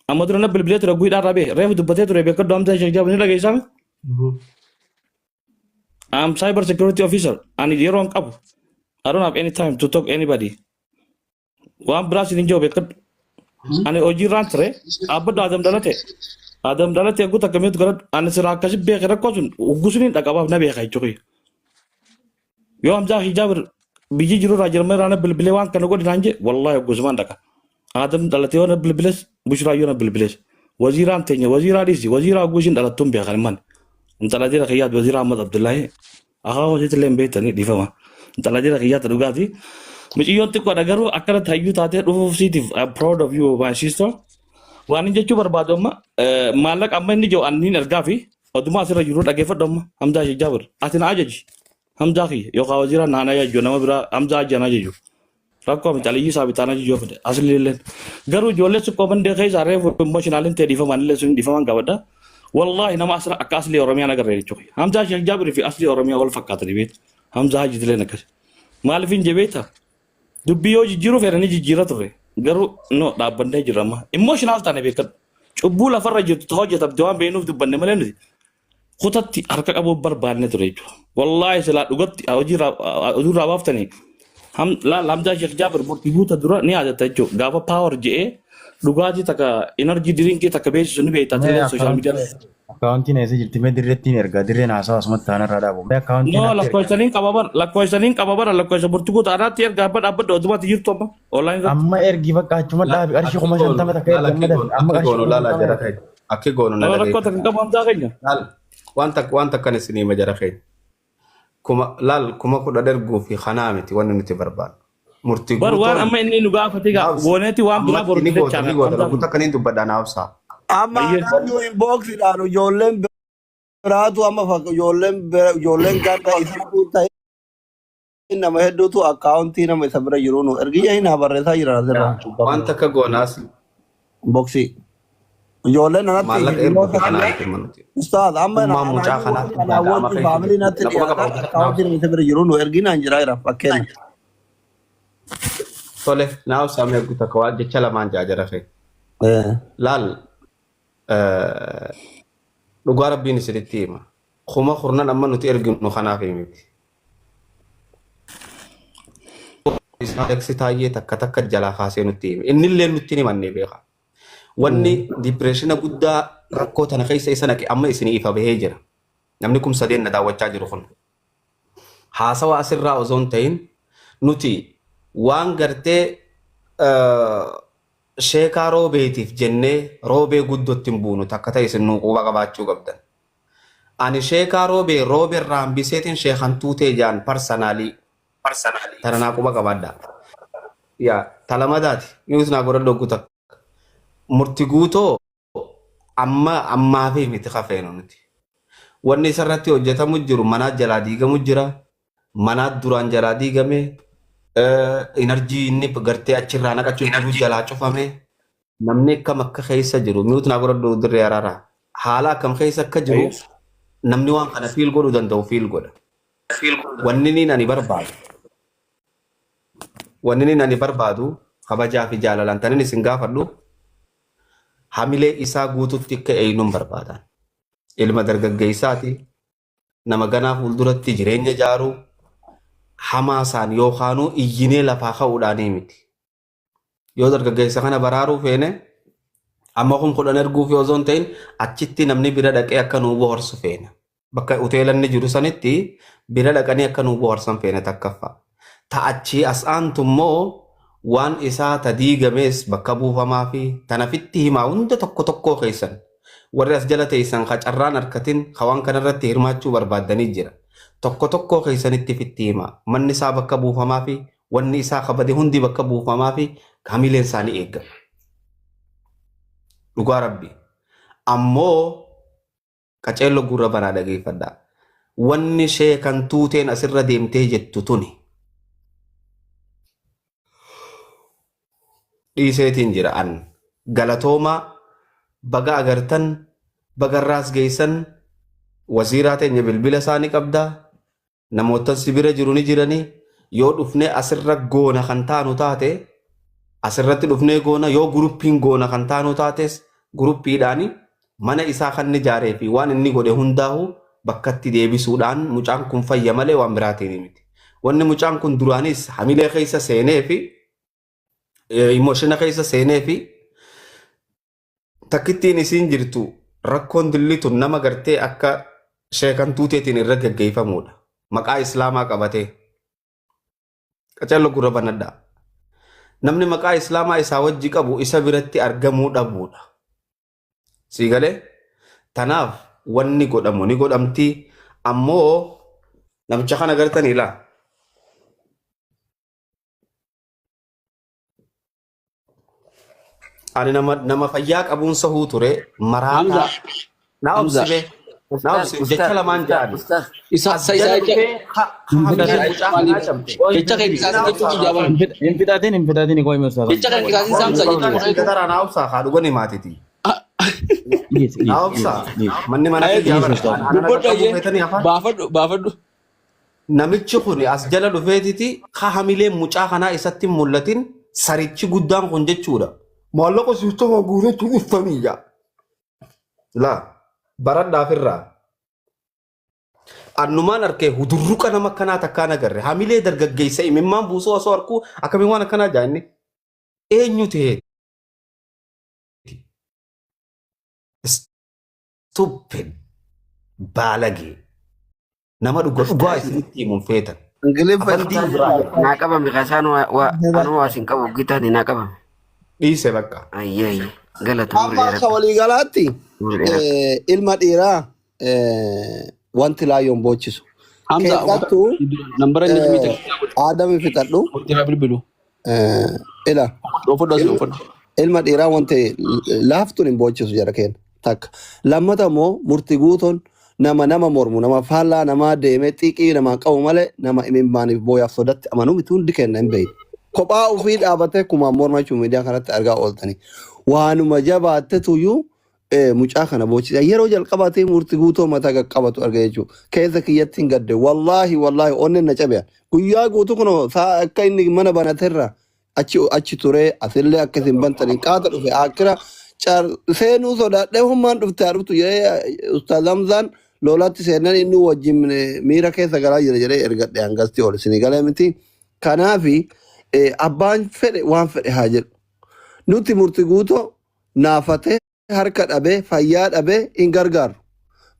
Amma dura na bilbilee ture guidhaa rabe reefu dubbatee ture beekadhu Hamza Sheikh Jabu ni dhageessame. I'm cyber security officer and you don't qabu. I don't have any time to talk anybody. Waan biraas ni joobe kad ani hojii raantre abba Adam dalate guuta kamitu garad ani sira akkasi beeke rakkoo sun uggusuniin dhaqabaaf na beeka jechuudha. Yoo Hamza Hijab biyyi jiru irraa jirma irraa na bilbilee waan kana godhi naan jee wallaahi uggusumaan dhaqa. Adam dalate yoo na bilbilees Bushraa yoo na bilbilees waziiraan teenya waziiraa dhiisi waziiraa uggusiin dhalattuun beekan man. Intaladira kiyyaat waziiraa Ahmad Abdullahi ahaa hojiitillee hin beektanii dhiifama. Intaladira kiyyaat dhugaati. Miciyyoon xiqqoo dhagaruu akkanatti hayyuu taatee dhufuuf siitiif I'm proud of you my sister. Waan inni jechuu barbaadu amma maallaqa amma inni jiru anniin ergaa fi odumaa asirra jiru dhaggeeffadhu amma Hamzaa Sheikh Jaabir ati na ajaji Hamzaa kiyya yookaan waziira naan ajaju nama biraa Hamzaa ajjan ajaju rakkoo miti aliyyii saabitaan ajaju fide asli illeen garuu ijoollee xiqqoo bandee keessa reefu emotionaalin ta'e dhiifaman illee sun dhiifaman qabadha والله نما أصلا أصلي أورميا أنا قريت شوي همزة شيخ جابر في أصلي أورميا ولا فكات البيت همزة هاجي لنا كذا ما لفين جبيتها دبيو جيرو فيرني جيرة ترى قالوا نو لا بندي جرامة إيموشنال تاني بيكت شبولا فرج تهاجي تبدوان بينو في بندي ملني خطتي أركب أبو بربان نتريجو والله سلا لقط أوجي أدور رابطني هم لا همزة شيخ جابر مرتبو تدرا نيا تجو غافا باور جي لقاتي تكا إنرجي درينكي تكا بيش سنو بيتا ترى سوشيال ميديا Accounting ऐसे जितने में direct erga direct nasa asmat tanah rada bu. मैं accounting No, la question bertuku tanah tiar gabat apa do cuma tiur tu apa online. amma ergi bakka cuma dah arshi kuma shanta mata kayak amma arshi gono lala jara khay akke gono na Kalau kau tak kamu tak kaya. lal wanta kan sini ma jara khay kuma ko dader go fi khanamati wannan niti barban murti Bar wan amma ini nuga fatiga woneti wan bula boru ini kita go cana. ni go da kuta kanin du badana afsa Amma anu inbox idanu ijoolleen biraatu amma ijoolleen ganda isaatu ta'e nama hedduutu akkaawuntii nama isa bira jiru nu ergiyya hin barreessaa jiran asirra. wanta ka goonaas Boksi. Ijoolleen maallaqa anatti ergu kanaatti manuti ustaad amma ummaa mucaa kanaatti naawwatti faamilii natti dhiyaata akkaawuntii nama isa bira jiru nu erginaan jira jira fakkeenya. tole naaf samee guta ka waa jecha lamaan jaajara khay laal dhugaa rabbiin isinitti hima kuma kurnan amma nuti erginu kanaaf himiti taayee takka jalaa kaasee nutti hime innillee nutti himannee beeka wanni dipireeshina guddaa rakkoo tana keessa isa naqe amma isinii ifa bahee jira namni kum sadeen na daawwachaa jiru kun haasawa asirraa osoo hin ta'in nuti waan gartee sheekaa roobeetiif jennee roobee guddootti hin buunu takka ta'e isin quba qabaachuu qabdan. Ani sheekaa roobee irraa hambiseetiin sheekan tuutee jaan parsanaalii tana naa quba qabaadha. Yaa talamadaati niwus naa godhadhoo guuta murti guutoo ammaa fi miti kafeenu nuti. Wanni isarratti hojjetamu jiru manaa jalaa diigamu jira manaa duraan jalaa diigamee enerjii inni gartee achirraa naqachuun jalaa cufame namni akkam akka keessa jiru mi'uut naa godhadhoo dirree araaraa haala akkam keessa akka jiru namni waan kana fiil godhuu danda'u fiil godha. Wanni ani barbaadu kabajaa fi jaalalaan tanin isin gaafadhu hamilee isaa guututti akka eenyuun barbaadan ilma dargaggeessaati nama ganaa fuulduratti jireenya jaaruu hamaasaan yookaanuu iyyinee lafaa ka'uudhaanii miti. Yoo dargaggeessa kana baraaruu feene amma kun kudhan erguuf yoo zoon ta'in achitti namni bira dhaqee akka nuu bohaarsu feena. Bakka hoteelanni jiru sanitti bira dhaqanii akka nuu bohaarsan feena takkaffa. Ta'achii as'aantu immoo waan isaa tadiigamees bakka buufamaa fi tanafitti himaa hunda tokko keessan warri as jala teessan qacarraan harkatin hawaan kanarratti hirmaachuu barbaaddanii jira. Tokko keessanitti fitti himaa manni isaa bakka buufamaa fi wanni isaa kabade hundi bakka buufamaa fi hamileen isaanii eeggama. Dhugaa rabbi ammoo qaceello gurra banaa dhageeffadha. Wanni sheekan tuuteen asirra deemtee jettu tuni dhiiseetiin jira an galatooma baga agartan bagarraas geessan wasiiraa teenya bilbila isaanii qabdaa namootan sibira jiru ni jiranii yoo dhufnee asirra goona kan taanu taate asirratti dhufnee goona yoo guruppiin goona kan taanu taates guruppiidhaani mana isaa kan ijaaree fi waan inni godhe hundaahu bakkatti deebisuudhaan mucaan kun fayya malee waan biraatiin miti. Wanni mucaan kun duraanis hamilee keessa seenee fi imooshina keessa seenee fi takkittiin isiin jirtu rakkoon dillitu nama gartee akka sheekan tuuteetiin irra gaggeeffamuudha. Maqaa islaamaa qabatee qaceello gurra banadha. Namni maqaa islaamaa isaa wajji qabu isa biratti argamuu dhabuudha. Siigalee tanaaf wanni godhamu ni godhamti ammoo namicha kana gartanii laa. Ani nama fayyaa qabuun sahuu ture maraataa naa obsibee jecha lamaan ja'an hin fidaatiin koo himuu isaa. jecha kan kisaasiin saamsa jechuudha. Naa obsaa haa dhugani maatiiti. Naobsa. Manni mana kiyyaa bara. Ana qaqqabuu feetanii afaan. Baafadhu. Namichi kun as jala dhufeetiti ka hamilee mucaa kanaa isatti mul'atin sarichi guddaan kun jechuudha. Maallaqa siistama guureetu uffamiyya. Laa baradhaaf irraa. Annumaan arkee hudurruqa nama akkanaa takkaan agarre hamilee dargaggeessa imimmaan buusoo osoo arkuu akkamiin waan akkanaa jaanne eenyu ta'e. Stupid baalagee. Nama dhugaa isinitti himuun feetan. Naa qabame kasaan anuu asin qabu gitaani naa qabame. Dhiise bakka. Ayyee galatu Amma akka waliigalaatti ilma dhiiraa wanti laayyoon boochisu. Keessattuu aadami fixadhu. Ilma dhiiraa wanti laaftuun hin boochisu jara keenya takka. Lammata immoo murtii guutoon nama mormu nama faallaa nama deemee xiiqii nama qabu malee nama imimmaaniif booyaaf sodatti amanuu miti hundi kenna hin beeyi. Kophaa ofii dhaabatee kumaan mormachuu miidiyaa kanatti argaa ooltanii. Waanuma jabaatte tuyyuu mucaa kana boochisa. Yeroo jalqabatee murtii guutoo mataa qaqqabatu arga jechuudha. Keessa kiyyatti hin gadde. Wallaahi onneen na cabean. Guyyaa guutuu kun akka inni mana banaterra achi turee asillee akkasin bantaniin qaata dhufe akkira seenuu sodaadhee hummaan dhufte dhuftu jedhee Ustaaz Hamzaan lolatti seenan inni wajjin miira keessa galaa jira jedhee ergadhe hangasti ol isinii galee miti. Kanaafi abbaan fedhe waan fedhe haa jedhu. Nuti murtii guutoo naafatee harka dhabee fayyaa dhabee hin gargaaru.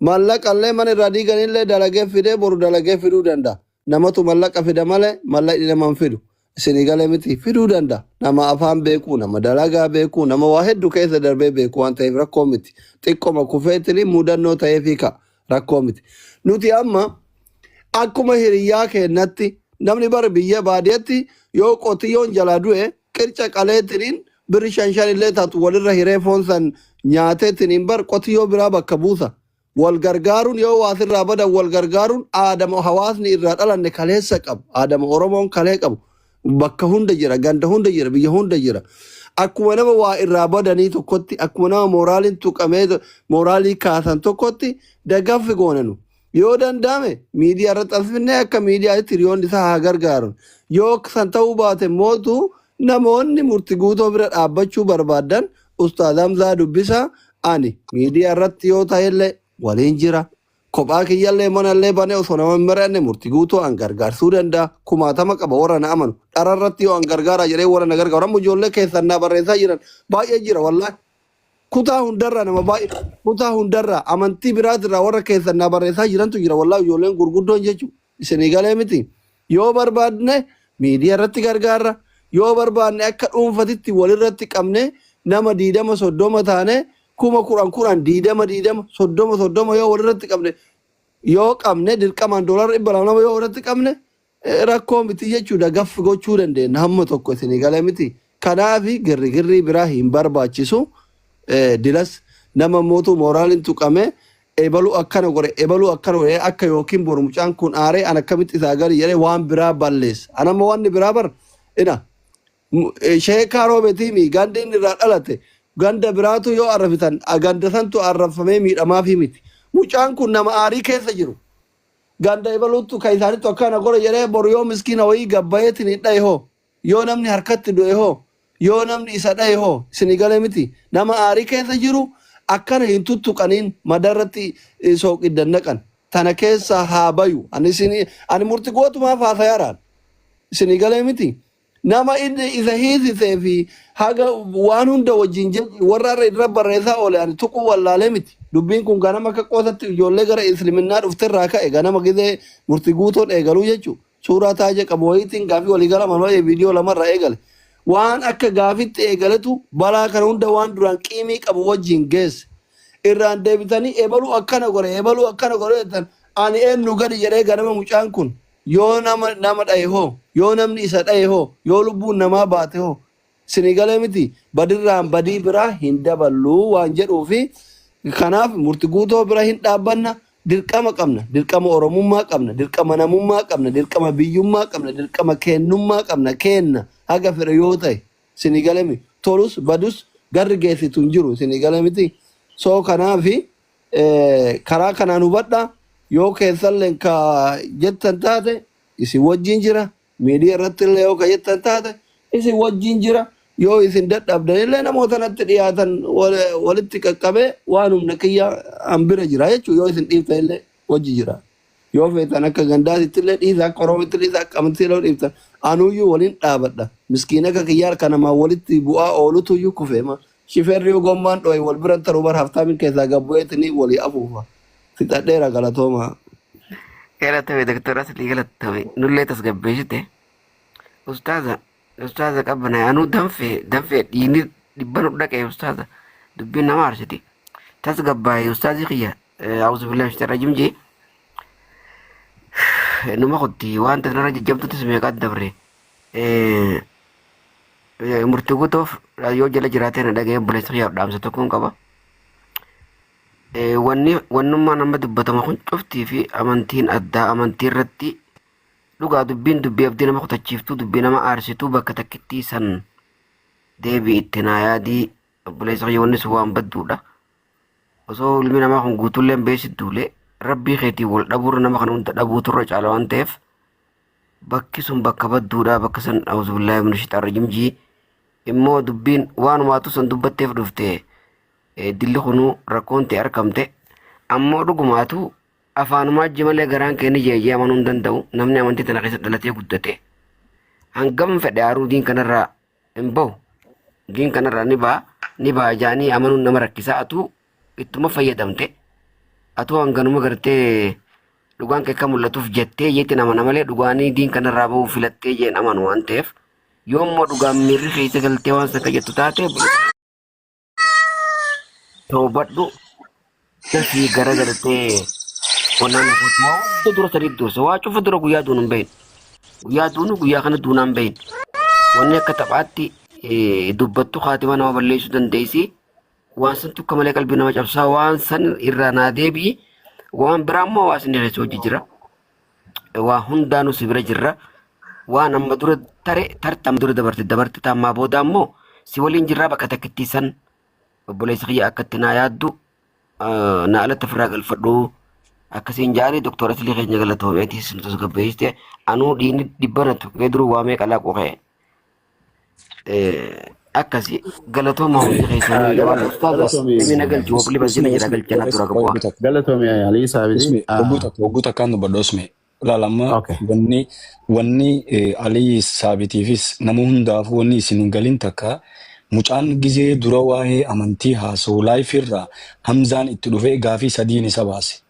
Mallaqallee mana irraa diiganillee dalagee fidee boru dalagee fiduu danda'a. Namatu mallaqa fida malee mallaqni naman fidu. Isinii galee miti fiduu danda'a. Nama afaan beekuu, nama dalagaa beekuu, nama waa hedduu keessa darbee beekuu waan ta'eef rakkoo miti. Xiqqoma kufeetili mudannoo ta'eefi ka rakkoo miti. Nuti amma akkuma hiriyyaa keenyatti namni bara biyya baadiyyaatti yoo qotiyyoon jalaa du'e qirca qaleetiniin birri 5 illee taatu walirra hiree foon san nyaateetiniin bar qotiyyoo biraa bakka buusa. Wal gargaaruun yoo waasirraa badan wal gargaaruun aadama hawaasni irraa dhalanne kaleessa qabu. Aadama Oromoon kalee qabu. Bakka hunda jira, ganda hunda jira, biyya hunda jira. Akkuma nama waa irraa badanii tokkotti, akkuma nama mooraaliin tuqamee mooraalii kaasan tokkotti dagaffi goonanu. Yoo danda'ame miidiyaa irratti asfinnee akka miidiyaatti hiriyoonni isaa haa gargaaran. Yoo san ta'uu baate mootu namoonni murtii guutoo bira dhaabbachuu barbaadan Ustaaz Hamzaa dubbisaa ani miidiyaa irratti yoo ta'ellee waliin jira. Kophaa kiyyallee manallee banee osoo nama hin baranne murtii guutoo an gargaarsuu danda'a. 1000 qaba warra na amanu. Dhara irratti yoo an gargaara jedhee warra na gargaaru. Amma ijoollee keessan na barreessaa jiran baay'ee jira wallaahi. Kutaa hundarraa nama baay'ee kutaa hundarraa amantii biraatirraa warra keessan na barreessaa jirantu jira wallaahi ijoolleen gurguddoon jechuudha. Isinii galee miti. Yoo barbaadne miidiyaa irratti gargaarra. Yoo barbaadne akka dhuunfatitti walirratti qabne nama 20-30 taane 10,000 20 yoo walirratti qabne yoo qabne dirqamaan $200 nama yoo walirratti qabne rakkoo miti jechuudha gaffi gochuu dandeenya hamma tokko isinii galee miti. Kanaafi girri biraa hin barbaachisu dilas nama mootuu mooraalin tuqame ebaluu akkana gore akka yookiin boru mucaan kun aaree an akkamitti isaa gadi jedhee waan biraa balleessa. Anamma wanni biraa bar ina sheekaa roobetii ganda inni irraa dhalate ganda biraatu yoo arrafitan ganda santu arrafamee miidhamaa fi miti. Mucaan kun nama aarii keessa jiru. Ganda ebaluutu kan isaanitti akkana godhe jedhee boru yoo miskiina wayii gabbayeetiin hin dhaye hoo yoo namni harkatti du'e hoo yoo namni isa dhaye hoo isinii galee miti. Nama aarii keessa jiru akkana hin tuttuqaniin madarratti sooqiddan naqan. Tana keessa haa bayu. Ani murtii gootumaaf haasayaadhaan isinii galee miti. Nama inni isa hiisisee fi haga waan hunda wajjin warra irra barreessaa oole ani tuquu wallaalee miti. Dubbiin kun ganama akka qoosatti ijoollee gara Isliminnaa dhufterraa ka'e ganama gizee murtii guutoon eegaluu jechuudha. Suuraa taajee qabu wayiitiin gaafii waliigala malee viidiyoo lamarraa eegale. Waan akka gaafitti eegaletu balaa kana hunda waan duraan qiimii qabu wajjin geesse. Irraan deebitanii ebaluu akkana gore ani eenyu gadi jedhee ganama mucaan kun yoo nama dhaye hoo yoo namni isa dhaye hoo yoo lubbuun namaa baate hoo isinii galee miti badirraan badii biraa hin daballuu waan jedhuufi kanaaf murtii guutoo bira hin dhaabbanna dirqama qabna dirqama oromummaa qabna dirqama namummaa qabna dirqama biyyummaa qabna dirqama kennummaa qabna kenna haga fedhe yoo ta'e isinii galee miti tolus badus garri geessitu hin jiru isinii galee miti soo kanaafi karaa kanaan hubadha yoo keessalleen ka jettan taate isin wajjin jira miidiyaa irratti illee yoo ka jettan taate isin wajjin jira yoo isin dadhabdan illee namoota natti dhiyaatan walitti qaqqabee waan humna kiyya hambira jira jechuudha yoo isin dhiiftan illee wajji jira yoo feetan akka gandaatitti illee dhiisa akka oroomitti dhiisa akka amantii illee dhiiftan anuyyuu waliin dhaabadha miskiina akka kiyyaa akka namaa walitti bu'aa oolutuyyuu kufeema shiferri gommaan dho'e wal biran taruu bar haftaamin keessaa gabbu'eetini walii afuufa fixadheera galatooma. Galatame doktora Asli galatame nullee tasgabbeessite ustaaza qabana anuu danfee dhiini dhibban dhaqee ustaaza dubbiin nama aarsiti tasgabbaa'e ustaazi kiyya awuzu billahi shaitanir rajiim jee numa qotti wanta kanarra jajjabtuutis meeqaat dabre murtii guutuuf yoo jala jiraatee na dhaga'ee obboleessa kiyyaaf dhaamsa tokkoon qaba. Wannummaa nama dubbatama kun cuftii fi amantiin addaa amantii irratti dhugaa dubbiin dubbii abdii nama kutachiiftuu dubbii nama aarsituu bakka takkittii san deebii itti naa yaadii obboleessa kiyya wanni sun waan badduudha. Osoo ilmi namaa kun guutuullee hin beesittuulee rabbii keetii wal dhabuurra nama kana hunda dhabuuturra caala waan ta'eef bakki sun bakka badduudha bakka san awuzu billaahi min shaitaan rajiim jii immoo dubbiin waanumaatu san dubbatteef dhufte dilli kunuu rakkoon ta'e argamte ammoo dhugumaatu afaanumaa ajji malee garaan keenya jeejee amanuu hin danda'u namni amantii tana keessa dhalatee guddate hangam fedhe aaruu diin kanarraa hin bahu diin kanarraa ni ba'a jaanii amanuun nama rakkisaa atuu ittuma fayyadamte atuu hanganuma gartee dhugaan kee akka mul'atuuf jettee jetti namana malee dhugaanii diin kanarraa bahuu filattee jeen amanu waan ta'eef yoo immoo dhugaan miirri keessa galtee waan sakka jettu taate toobadhu dafii gara gartee qonnaan hunda dura sadii dursa waa cufa dura guyyaa duun hin bahin guyyaa duunu guyyaa kana duunaan hin bahin wanni akka taphaatti dubbattu khaatima nama balleessuu dandeessi waan san tokko malee qalbii nama cabsaa waan san irraa naa deebi'i waan biraa immoo hawaasni irratti hojii jira waa hundaanuu si bira jirra waan amma dura tartam dura dabarte taammaa booda immoo si waliin jirraa bakka takkittii san obboleessa kiyya akkatti naa yaaddu na alatti ofirraa galfadhu akkasiin jaanii doktora Asli keenya galatoomeetis nu tasgabbeessite anuu dhiini dhibbana tuqee duruu waamee qalaa qoqee akkasi galatooma hundi keessanii gabaadha ustaaza dhimmi nagalchi wobli bazina jedha galchanaa tura qabu'a. Galatoome Alii Saabiti. Waggoota akkaan dubbadhoosme ilaalama wanni Alii Saabitiifis nama hundaafuu wanni isin hin galin takka mucaan gizee dura waa'ee amantii haasa'u laayifirraa Hamzaan itti dhufee gaafii sadiin isa baase.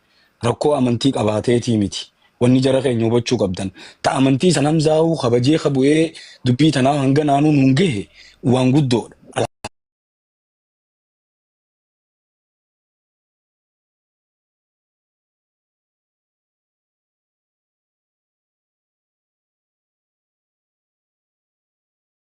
Rakkoo amantii qabaateetii miti. Wanni jara keenya hubachuu qabdan. Ta amantii san Hamzaa'uu kabajee qabu'ee dubbii tanaa hanga naanuu nun gahe waan guddoodha.